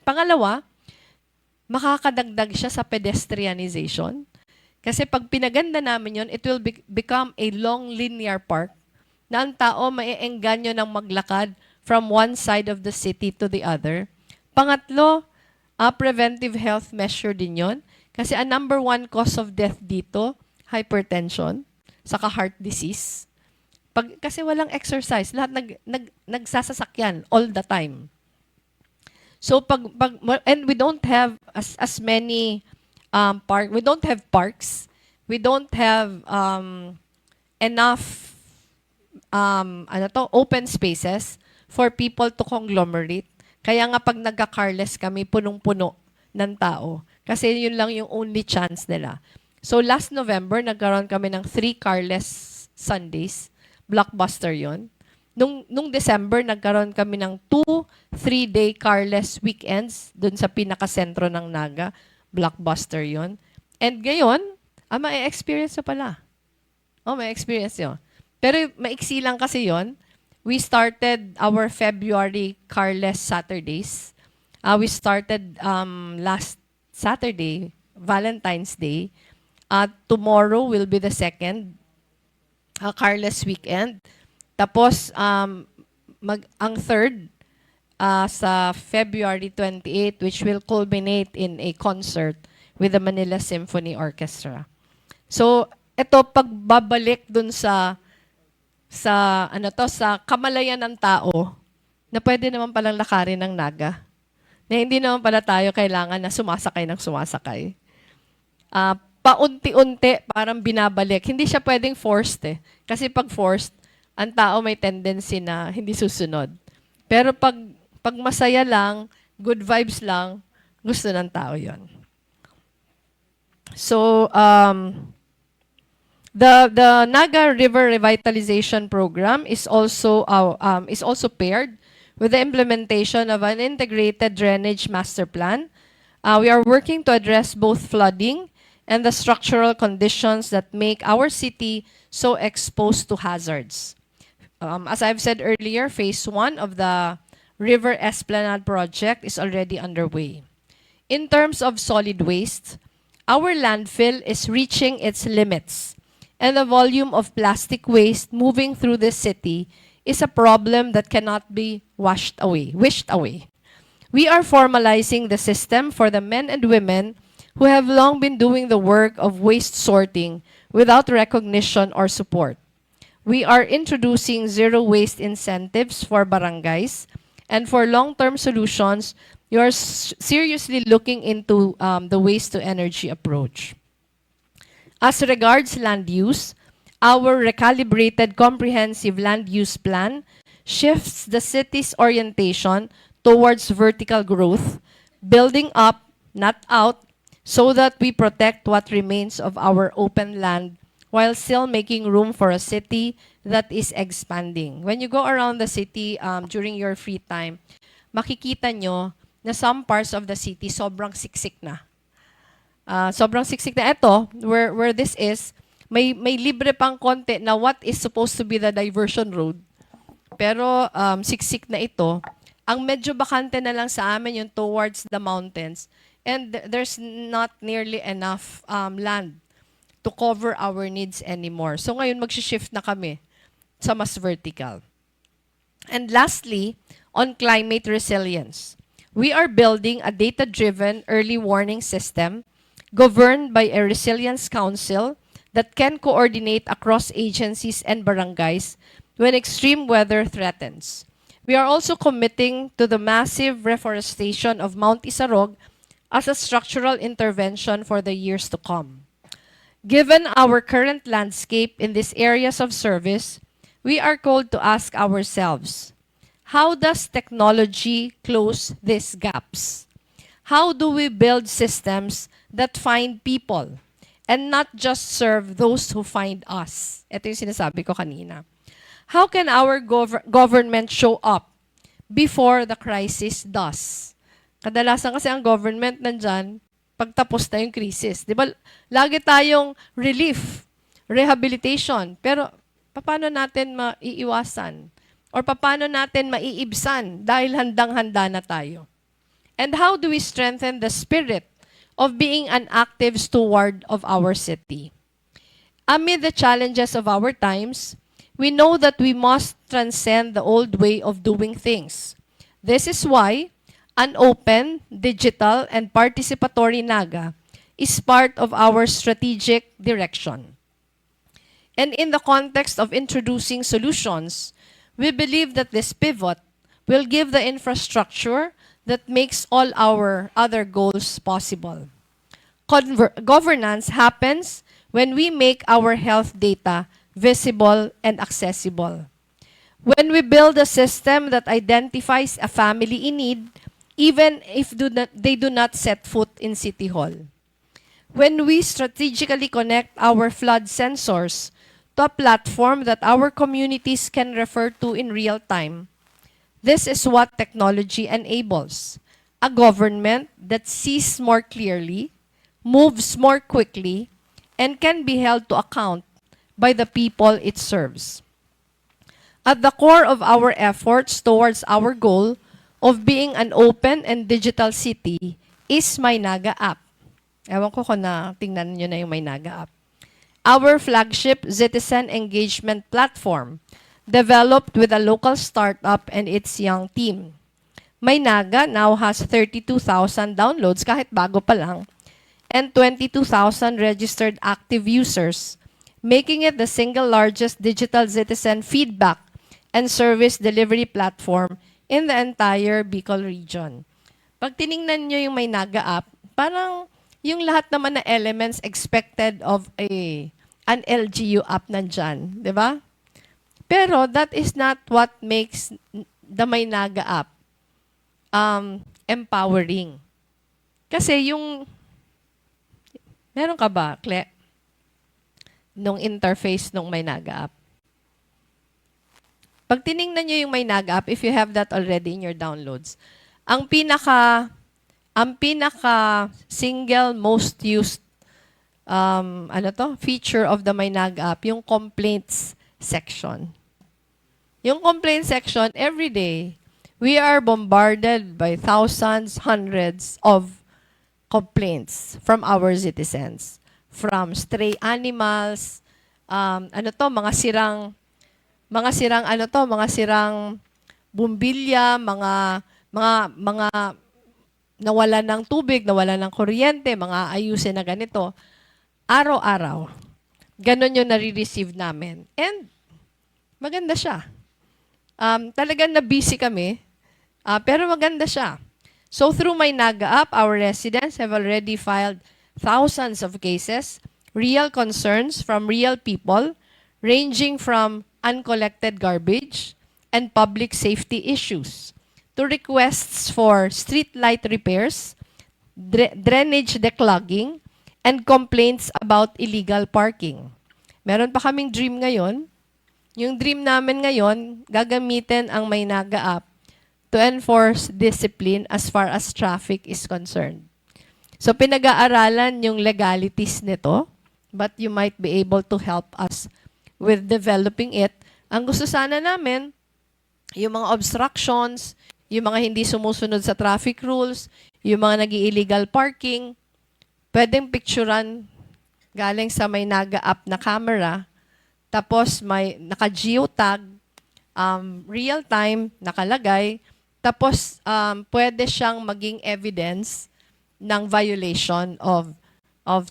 Pangalawa, makakadagdag siya sa pedestrianization. Kasi pag pinaganda namin yon, it will become a long linear park na ang tao maiengganyo ng maglakad from one side of the city to the other. Pangatlo, preventive health measure din yon. Kasi ang number one cause of death dito, hypertension. saka heart disease. Kasi walang exercise, lahat nagsasasakyan all the time. So and we don't have as many we don't have parks, we don't have enough open spaces for people to conglomerate. Kaya nga pag nagka-carless kami, punong-puno ng tao. Kasi yun lang yung only chance nila. So last November, nagkaroon kami ng 3 carless Sundays. Blockbuster yon. Nung December, nagkaroon kami ng 2 3-day carless weekends dun sa pinakasentro ng Naga. Blockbuster yon. And ngayon, may experience na pala. May experience yun. Pero maiksi lang kasi yon. We started our February carless Saturdays. We started last Saturday, Valentine's Day. Tomorrow will be the second carless weekend. Tapos, ang third, sa February 28, which will culminate in a concert with the Manila Symphony Orchestra. So, ito, pagbabalik dun sa kamalayan ng tao, na pwede naman palang lakarin ng Naga. Na hindi naman pala tayo kailangan na sumasakay ng sumasakay. Paunti-unti, parang binabalik. Hindi siya pwedeng forced eh. Kasi pag forced, ang tao may tendency na hindi susunod. Pero pag masaya lang, good vibes lang, gusto ng tao yon. So, the Naga River Revitalization Program is also paired with the implementation of an integrated drainage master plan. We are working to address both flooding and the structural conditions that make our city so exposed to hazards. As I've said earlier, phase 1 of the River Esplanade project is already underway. In terms of solid waste, our landfill is reaching its limits, and the volume of plastic waste moving through the city is a problem that cannot be wished away. We are formalizing the system for the men and women who have long been doing the work of waste sorting without recognition or support. We are introducing zero waste incentives for barangays, and for long-term solutions, you are seriously looking into the waste-to-energy approach. As regards land use, our recalibrated comprehensive land use plan shifts the city's orientation towards vertical growth, building up, not out, so that we protect what remains of our open land while still making room for a city that is expanding. When you go around the city during your free time, makikita nyo na some parts of the city sobrang siksik na. Sobrang siksik na. Ito, where this is, may libre pang konti na what is supposed to be the diversion road. Pero siksik na ito. Ang medyo bakante na lang sa amin yung towards the mountains. And there's not nearly enough land to cover our needs anymore. So ngayon, mag-shift na kami sa mas vertical. And lastly, on climate resilience. We are building a data-driven early warning system governed by a resilience council that can coordinate across agencies and barangays when extreme weather threatens. We are also committing to the massive reforestation of Mount Isarog as a structural intervention for the years to come. Given our current landscape in these areas of service, we are called to ask ourselves, how does technology close these gaps? How do we build systems that find people and not just serve those who find us? Ito yung sinasabi ko kanina. How can our government show up before the crisis does? Kadalasan kasi ang government nandyan, pagtapos na yung crisis. Di ba? Lagi tayong relief, rehabilitation. Pero, paano natin maiiwasan? Or paano natin maiibsan dahil handang-handa na tayo? And how do we strengthen the spirit of being an active steward of our city? Amid the challenges of our times, we know that we must transcend the old way of doing things. This is why an open, digital, and participatory Naga is part of our strategic direction. And in the context of introducing solutions, we believe that this pivot will give the infrastructure that makes all our other goals possible. Governance happens when we make our health data visible and accessible. When we build a system that identifies a family in need, even if they do not set foot in City Hall. When we strategically connect our flood sensors to a platform that our communities can refer to in real time, this is what technology enables. A government that sees more clearly, moves more quickly, and can be held to account by the people it serves. At the core of our efforts towards our goal of being an open and digital city is Maynaga app. Ewan ko kung tingnan nyo na yung Maynaga app. Our flagship citizen engagement platform, developed with a local startup and its young team. Maynaga now has 32,000 downloads, kahit bago pa lang, and 22,000 registered active users, making it the single largest digital citizen feedback and service delivery platform in the entire Bicol region. Pag tiningnan nyo yung Maynaga app, parang yung lahat naman na elements expected of an LGU app nandyan, di ba? Pero that is not what makes the Maynaga app empowering. Kasi meron ka ba, Cle? Nung interface nung Maynaga app? Pag tiningnan nyo yung Maynaga app, if you have that already in your downloads, ang pinaka single most used feature of the Maynaga app, yung complaints section. Yung complaint section, every day, we are bombarded by thousands, hundreds of complaints from our citizens. From stray animals, mga sirang bumbilya, mga nawalan ng tubig, nawalan ng kuryente, mga ayusin na ganito. Araw-araw. Ganon yung nare-receive namin. And maganda siya. Talagang na-busy kami, pero maganda siya. So through Maynaga app, our residents have already filed thousands of cases, real concerns from real people, ranging from uncollected garbage and public safety issues to requests for street light repairs, drainage declogging, and complaints about illegal parking. Meron pa kaming dream ngayon. Yung dream namin ngayon, gagamitin ang Maynaga app to enforce discipline as far as traffic is concerned. So pinag-aaralan yung legalities nito, but you might be able to help us with developing it. Ang gusto sana namin, yung mga obstructions, yung mga hindi sumusunod sa traffic rules, yung mga nag-illegal parking, pwedeng picturean galing sa Maynaga app na camera, tapos may naka-geotag, real-time, nakalagay, tapos pwede siyang maging evidence ng violation of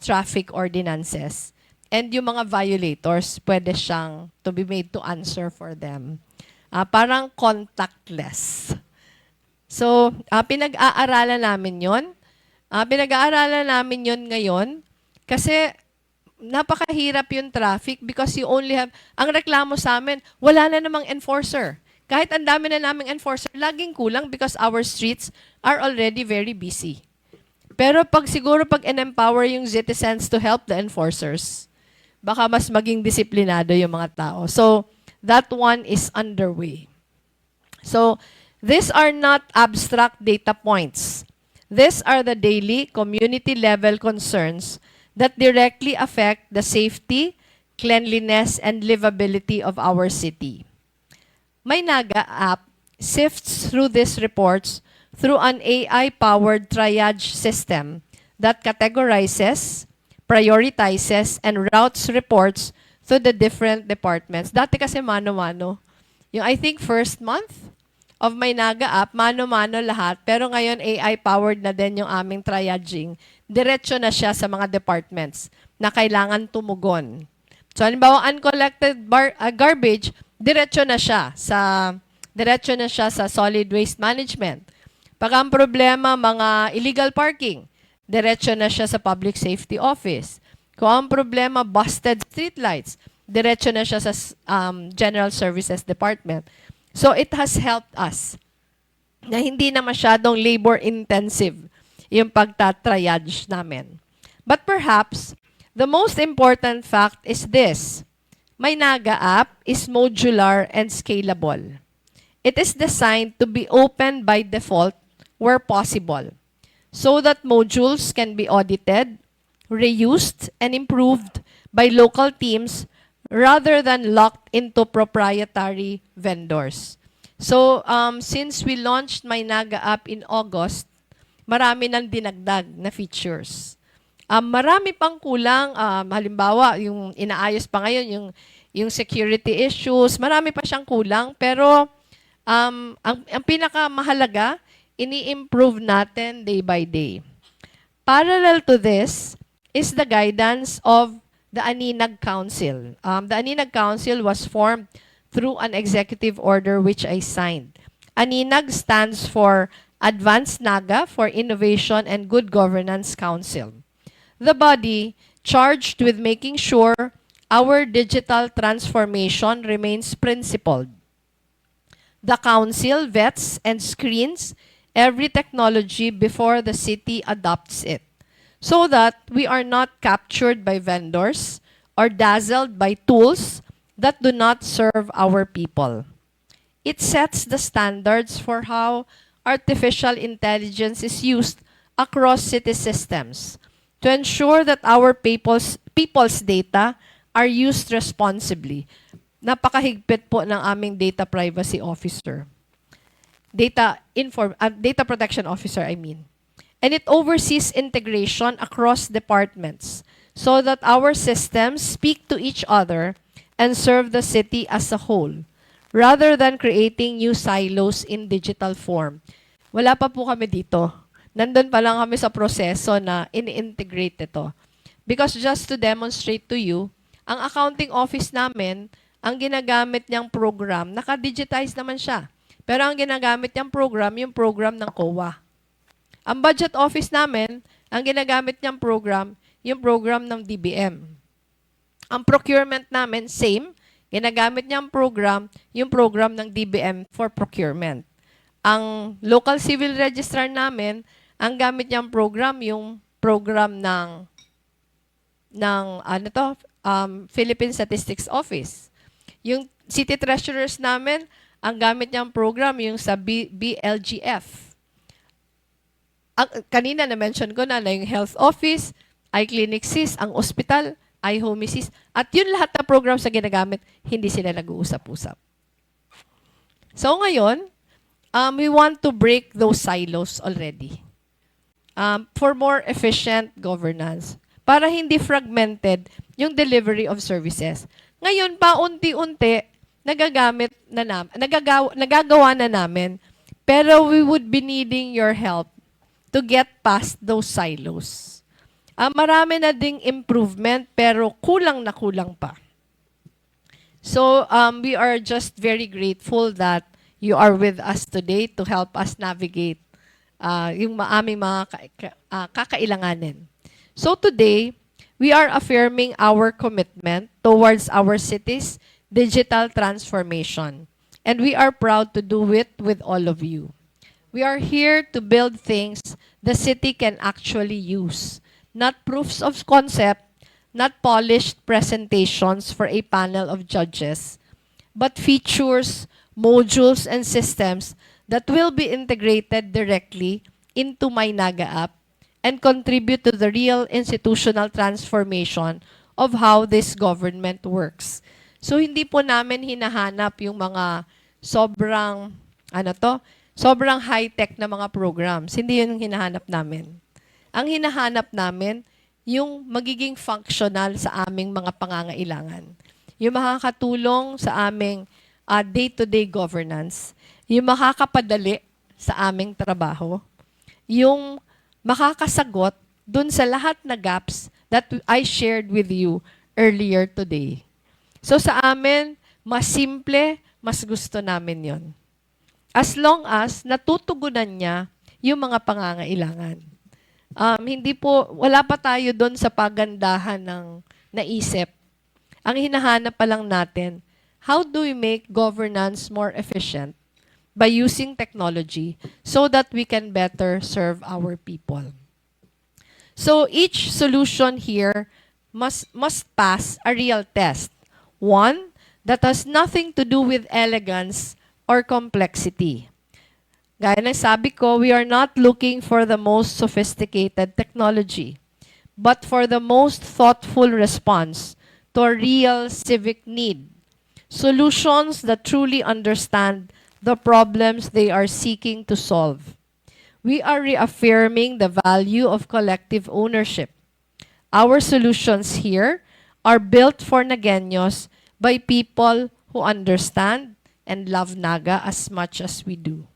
traffic ordinances. And yung mga violators, pwede siyang to be made to answer for them. Parang contactless. So, pinag-aaralan namin yon. Pinag-aaralan namin yon ngayon kasi napakahirap yung traffic because you only have, ang reklamo sa amin, wala na namang enforcer. Kahit ang dami na naming enforcer, laging kulang because our streets are already very busy. Pero siguro pag in-empower yung citizens to help the enforcers, baka mas maging disiplinado yung mga tao. So, that one is underway. So, these are not abstract data points. These are the daily community-level concerns that directly affect the safety, cleanliness, and livability of our city. Maynaga app sifts through these reports through an AI-powered triage system that categorizes, prioritizes, and routes reports to the different departments. Dati kasi mano-mano. Yung I think first month of Maynaga app, mano-mano lahat, pero ngayon AI-powered na din yung aming triaging. Diretso na siya sa mga departments na kailangan tumugon. So, halimbawa, uncollected garbage, diretso na siya sa solid waste management. Pag ang problema, mga illegal parking, diretso na siya sa public safety office. Kung ang problema, busted streetlights, diretso na siya sa General Services Department. So, it has helped us na hindi na masyadong labor-intensive yung pagtatriage namin. But perhaps, the most important fact is this. My Naga app is modular and scalable. It is designed to be open by default where possible, so that modules can be audited, reused, and improved by local teams rather than locked into proprietary vendors. So, since we launched My Naga app in August, marami nang dinagdag na features. Marami pang kulang, halimbawa, yung inaayos pa ngayon, yung security issues, marami pa siyang kulang, pero ang pinakamahalaga, ini-improve natin day by day. Parallel to this is the guidance of the Aninag Council. The Aninag Council was formed through an executive order which I signed. Aninag stands for Advanced Naga for Innovation and Good Governance Council. The body charged with making sure our digital transformation remains principled. The council vets and screens every technology before the city adopts it, so that we are not captured by vendors or dazzled by tools that do not serve our people. It sets the standards for how artificial intelligence is used across city systems to ensure that our people's data are used responsibly. Napakahigpit po ng aming data privacy officer. Data protection officer, I mean. And it oversees integration across departments so that our systems speak to each other and serve the city as a whole, rather than creating new silos in digital form. Wala pa po kami dito. Nandun pa lang kami sa proseso na in-integrate ito. Because just to demonstrate to you, ang accounting office namin, ang ginagamit niyang program, naka-digitize naman siya. Pero ang ginagamit niyang program, yung program ng COA. Ang budget office namin, ang ginagamit niyang program, yung program ng DBM. Ang procurement namin, same, ginagamit niyang program, yung program ng DBM for procurement. Ang local civil registrar namin, ang gamit niyang program, yung program ng Philippine Statistics Office. Yung city treasurers namin, ang gamit niyang program, yung sa BLGF. Kanina na-mention ko na yung health office, iClinic SIS, ang ospital, iHome SIS, at yun lahat na program sa ginagamit, hindi sila nag-uusap-usap. So ngayon, we want to break those silos already. For more efficient governance, para hindi fragmented yung delivery of services. Ngayon, paunti-unti, nagagawa na namin, pero we would be needing your help to get past those silos. Marami na ding improvement, pero kulang na kulang pa. So, we are just very grateful that you are with us today to help us navigate yung aming mga kakailanganin. So today, we are affirming our commitment towards our city's digital transformation. And we are proud to do it with all of you. We are here to build things the city can actually use, not proofs of concept, not polished presentations for a panel of judges, but features, modules, and systems that will be integrated directly into My Naga app and contribute to the real institutional transformation of how this government works. So hindi po namin hinahanap yung mga sobrang high-tech na mga programs. Hindi yun yung hinahanap namin. Ang hinahanap namin, yung magiging functional sa aming mga pangangailangan. Yung makakatulong sa aming day-to-day governance. Yung makakapadali sa aming trabaho. Yung makakasagot dun sa lahat na gaps that I shared with you earlier today. So sa amin, mas simple, mas gusto namin yon. As long as natutugunan niya yung mga pangangailangan. Hindi po, wala pa tayo doon sa pagandahan ng naisip. Ang hinahanap pa lang natin, how do we make governance more efficient by using technology so that we can better serve our people? So each solution here must pass a real test. One that has nothing to do with elegance or complexity. Gaya ng sabi ko, we are not looking for the most sophisticated technology, but for the most thoughtful response to a real civic need. Solutions that truly understand the problems they are seeking to solve. We are reaffirming the value of collective ownership. Our solutions here are built for Nagueños by people who understand and love Naga as much as we do.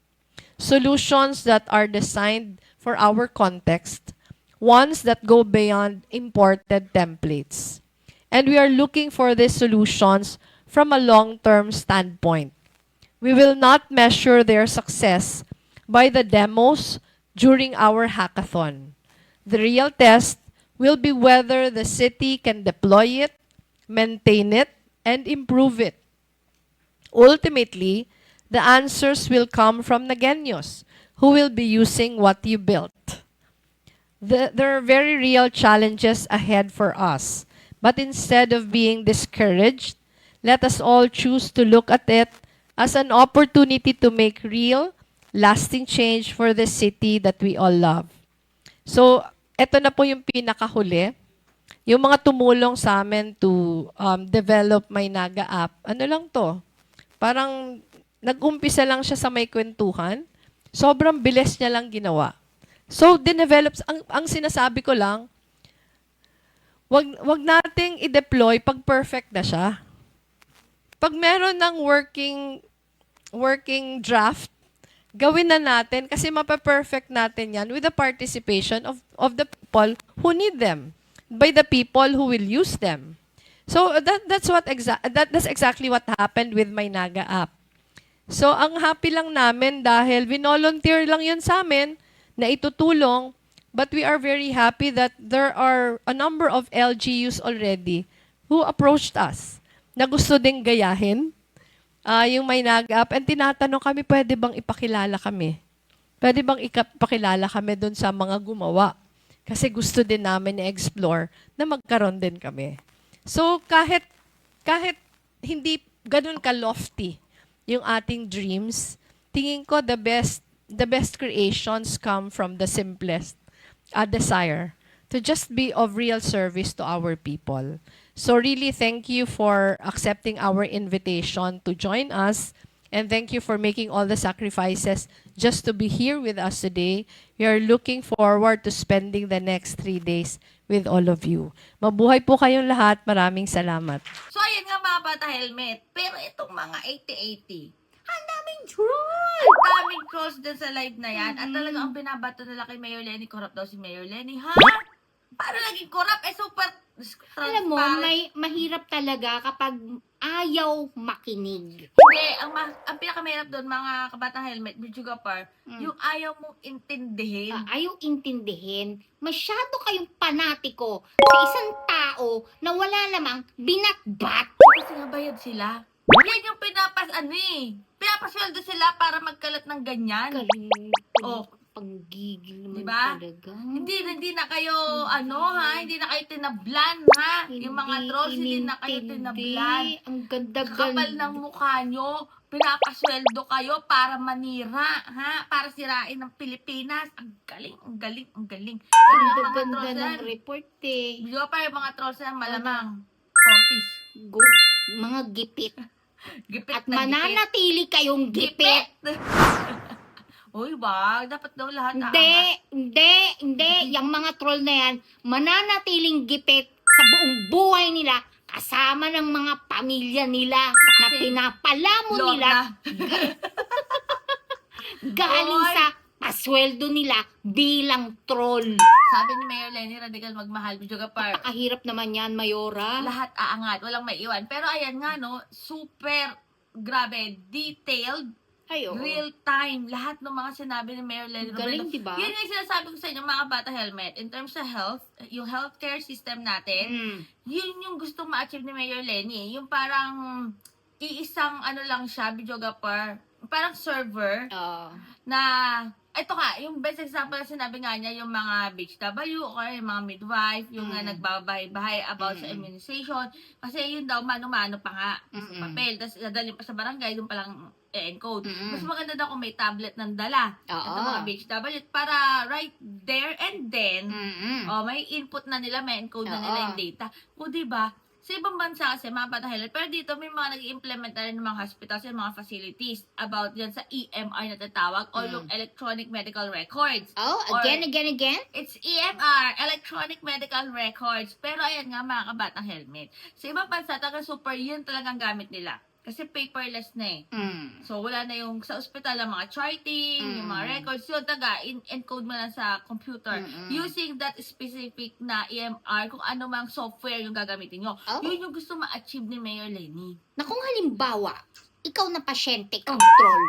Solutions that are designed for our context, ones that go beyond imported templates. And we are looking for these solutions from a long-term standpoint. We will not measure their success by the demos during our hackathon. The real test will be whether the city can deploy it, maintain it, and improve it. Ultimately, the answers will come from Nagueños, who will be using what you built. There are very real challenges ahead for us, but instead of being discouraged, let us all choose to look at it as an opportunity to make real, lasting change for the city that we all love. So, eto na po yung pinakahuli. Yung mga tumulong sa amin to develop my Naga app, ano lang to? Parang nag-umpisa lang siya sa may kwentuhan. Sobrang bilis niya lang ginawa. So, dinevelops, ang sinasabi ko lang, wag nating i-deploy pag perfect na siya. Pag meron ng working draft, gawin na natin kasi mapaperfect natin yan with the participation of the people who need them, by the people who will use them. So that's exactly what happened with my Naga app. So ang happy lang namin dahil volunteer lang yun sa amin na itutulong, but we are very happy that there are a number of LGUs already who approached us na gusto ding gayahin yung may Naga app, and tinatanong kami, pwede bang ipakilala kami? Pwede bang ipakilala kami doon sa mga gumawa? Kasi gusto din namin i-explore na magkaroon din kami. So kahit hindi ganun ka-lofty yung ating dreams, tingin ko the best creations come from the simplest desire to just be of real service to our people. So really, thank you for accepting our invitation to join us, and thank you for making all the sacrifices just to be here with us today. We are looking forward to spending the next 3 days with all of you. Mabuhay po kayong lahat. Maraming salamat. So, ayan nga mga bata helmet. Pero itong mga 80-80, ang daming trolls! Ang daming trolls din sa live na yan. At talagang ang binabato nila kay Mayor Lenny, corrupt daw si Mayor Lenny. Ha? Paano naging corrupt? Super Alam mo, mahirap talaga kapag ayaw makinig. Hindi, ang pinakamahirap doon, mga kabatang helmet, Bijugapar, yung ayaw mong intindihin. Ayaw intindihin. Masyado kayong panatiko sa isang tao na wala namang binatbat. Kasi nga bayad sila. Yan yung pinapasweldo sila para magkalat ng ganyan. Oh. Panggigil naman diba? talaga. Hindi na kayo, hindi na kayo tinablan, ha? Yung mga trolls, hindi na kayo tinablan. Ang ganda-ganda. Kapal ng mukha nyo, pinapasweldo kayo para manira, ha? Para sirain ng Pilipinas. Ang galing, ang galing, ang galing. Pero yung mga Ganda trolls ng report eh. Video pa yung mga trolls yan, malamang. Porpis. Go. Mga gipit. Gipit At na mananatili kayong gipit. Uy, wag. Dapat daw lahat Hindi. Yung mga troll na yan, mananatiling gipit sa buong buhay nila kasama ng mga pamilya nila na pinapalamo nila galing sa pasweldo nila bilang troll. Sabi ni Mayor Lenny, radical magmahal, Video Kapar. Pakahirap naman yan, Mayora. Lahat aangat, walang maiwan. Pero ayan nga, no, super grabe, detailed, Ay, oo. real time, lahat ng mga sinabi ni Mayor Lenny Galing, Robredo. diba? Yun yung sinasabi ko sa inyo, mga bata helmet. In terms sa health, yung healthcare system natin, yun yung gusto ma-achieve ni Mayor Lenny. Yung parang iisang ano lang siya, Video Kapar, parang server Oo. na, ito ka, yung best example na sinabi nga niya, yung mga BHW o kaya yung mga midwife, yung nga nagbabahay-bahay about sa immunization. Kasi yun daw, mano-mano pa nga sa papel. Tapos dadalhin pa sa barangay, doon pa lang encode. Mas maganda daw kung may tablet ng dala. Oo. Ito mga BHW. Para right there and then, may input na nila, may encode na nila yung data. O diba? Sa ibang bansa kasi, mga patahilin. Pero dito, may mga nag-implement na rin ng mga hospitals and mga facilities about yan sa EMR na tatawag o yung Electronic Medical Records. Oh, Or- again? It's EMR, Electronic Medical Records. Pero ayan nga, mga kabatang helmet. Sa ibang bansa, talaga super yun talagang gamit nila. Kasi paperless na eh. So, wala na yung sa ospital, ang mga charting, yung mga records. So, encode mo lang sa computer. Using that specific na EMR, kung ano mang software yung gagamitin nyo. Oh. Yun yung gusto ma-achieve ni Mayor Lenny. Na kung halimbawa, ikaw na pasyente, control,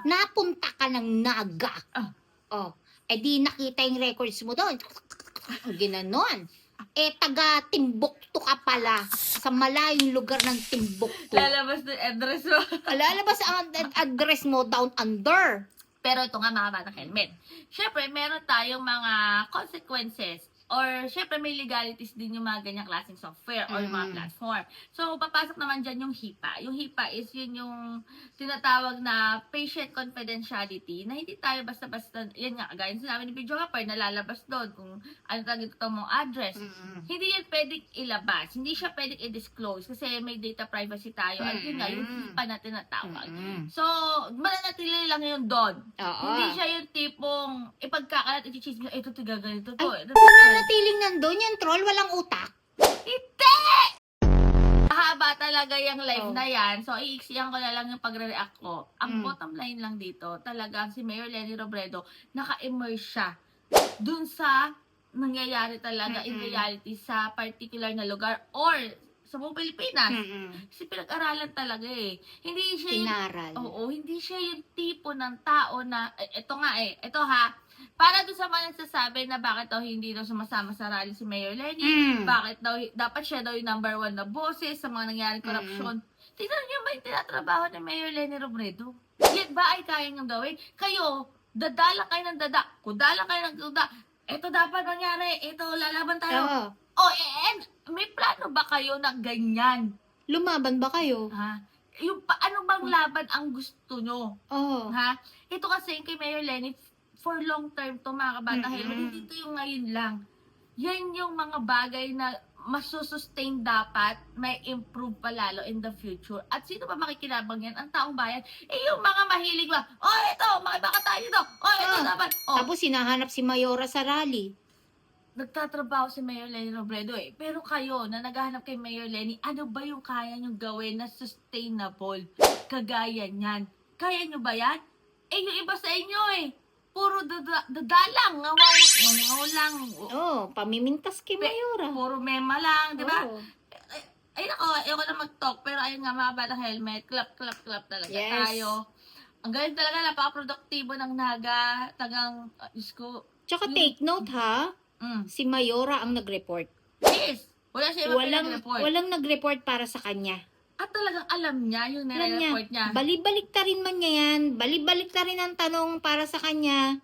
napunta ka ng naga. Di nakita yung records mo doon. Ginanon. Taga Timbuktu ka pala. Sa malayong lugar ng Timbuktu. Lalabas na address mo. Lalabas ang address mo down under. Pero ito nga, mga batang helmet. Siyempre, meron tayong mga consequences or siyempre may legalities din yung mga ganyang klaseng software or yung mga platform. So, papasok naman dyan yung HIPAA. Yung HIPAA is yun yung tinatawag na patient confidentiality na hindi tayo basta-basta, yan nga, gaya ng sinabi ni Video Kapar, nalalabas doon kung ano talaga ito mong address. Hindi yan pwedeng ilabas. Hindi siya pwedeng i-disclose kasi may data privacy tayo. At yun nga, yung HIPAA na tinatawag. So, mananatili lang yun doon. Hindi siya yung tipong ipagkakalat, i-chismis, ito tiga ganito to. Mananatiling nandun yan, troll, walang utak. Hindi! Mahaba talaga yung live na yan. So, iiksiyan ko na lang yung pagre-react ko. Ang bottom line lang dito, talagang si Mayor Lenny Robredo, naka-immerse siya dun sa nangyayari talaga in reality sa particular na lugar or sa buong Pilipinas. Kasi pinag-aralan talaga eh. Hindi siya Pinaral. hindi siya yung tipo ng tao na, ito nga ito ha, para doon sa mga nagsasabi na bakit daw hindi daw sumasama sa rally si Mayor Lenny, bakit daw, dapat siya daw yung number 1 na boses sa mga nangyaring korupsyon. Tignan niyo ba yung tinatrabaho ni Mayor Lenny Robredo? Yan ba ay kaya niyong gawin? Kayo, dadala kayo ng dada, kudala kayo ng kuda, ito dapat mangyari, ito lalaban tayo. And may plano ba kayo na ganyan? Lumaban ba kayo? Ha? Yung ano bang laban ang gusto nyo? Ha? Ito kasi kay Mayor Lenny, for long term to mga kabata helmet, hindi ito yung ngayon lang. Yan yung mga bagay na masusustain dapat, may improve pa lalo in the future. At sino ba makikinabang yan? Ang taong bayan. Yung mga mahilig ba? Ito, makibaka tayo dito. Ito dapat. Tapos hinahanap si Mayora sa rally. Nagtatrabaho si Mayor Lenny Robredo eh. Pero kayo, na naghahanap kay Mayor Lenny, ano ba yung kaya nyo gawin na sustainable? Kagaya niyan. Kaya nyo ba yan? Yung iba sa inyo puro dadalang, lang. Pamimintas kay Mayora. Puro mema lang, di ba? Oo. Ayoko na mag-talk, pero ayun nga, mga batang helmet, clap talaga tayo. Ang galing talaga, napaka-produktibo ng Naga, tagang, Diyos ko. Tsaka take note ha, si Mayora ang nag-report. Yes! Wala siya iba pinag-report. Walang nag-report para sa kanya. At talagang alam niya yung nire-report niya. Balik-balik ta rin man niya yan. Balik-balik ta rin ang tanong para sa kanya.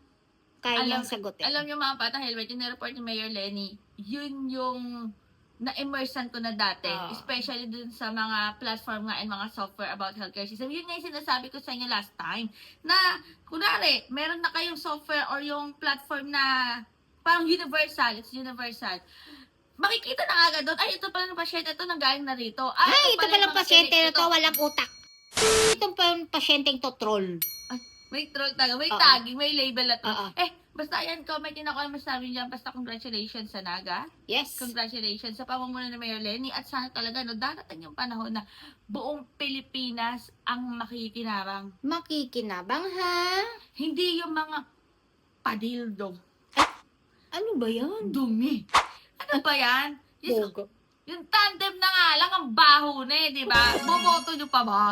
Kaya niyang sagutin. Alam niyo mga patang helmet, yung nire-report ni Mayor Lenny, yun yung na-immersan ko na dati. Especially dun sa mga platform nga and mga software about healthcare system. Yun nga yung sinasabi ko sa inyo last time. Na, kunwari, meron na kayong software or yung platform na parang universal. It's universal. Makikita na agad doon, ito pala ng pasyente, ito nanggaling na rito. Ito palang pasyente na to, walang utak. Itong pasyenteng to troll. May troll taga, may tagging, may label na to. Oo. Basta yan, comment din ako ang masabi niya. Basta congratulations sa Naga. Yes. Congratulations sa pamumuno ni Mayor Lenny. At sana talaga, darating yung panahon na buong Pilipinas ang makikinabang. Makikinabang ha? Hindi yung mga padildo. Ano ba yan? Dumi. Ano ba yan? Boga. Yung tandem na nga lang, ang baho na eh, di ba? Boboto nyo pa ba?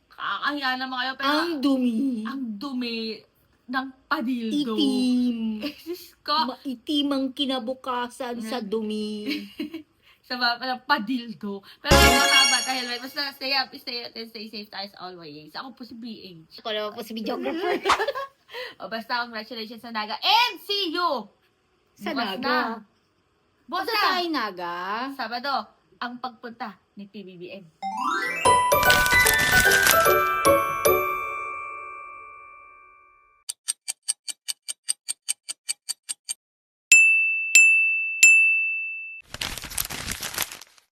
Kakahiya naman kayo. Pero Ang dumi. ang dumi ng padildo. Itim. Diyos ko. Maitim ang kinabukasan sa dumi. Sa mga padildo. Pero ano mga bata, helmet. Basta stay up, stay safe tayo as always. Ako po si BH. Ako naman po si videographer. O basta, congratulations sa Naga. And see you! Sa Bukas Naga. na. Bukas Basta na. tayo Naga. Sabado, ang pagpunta ni PBBM.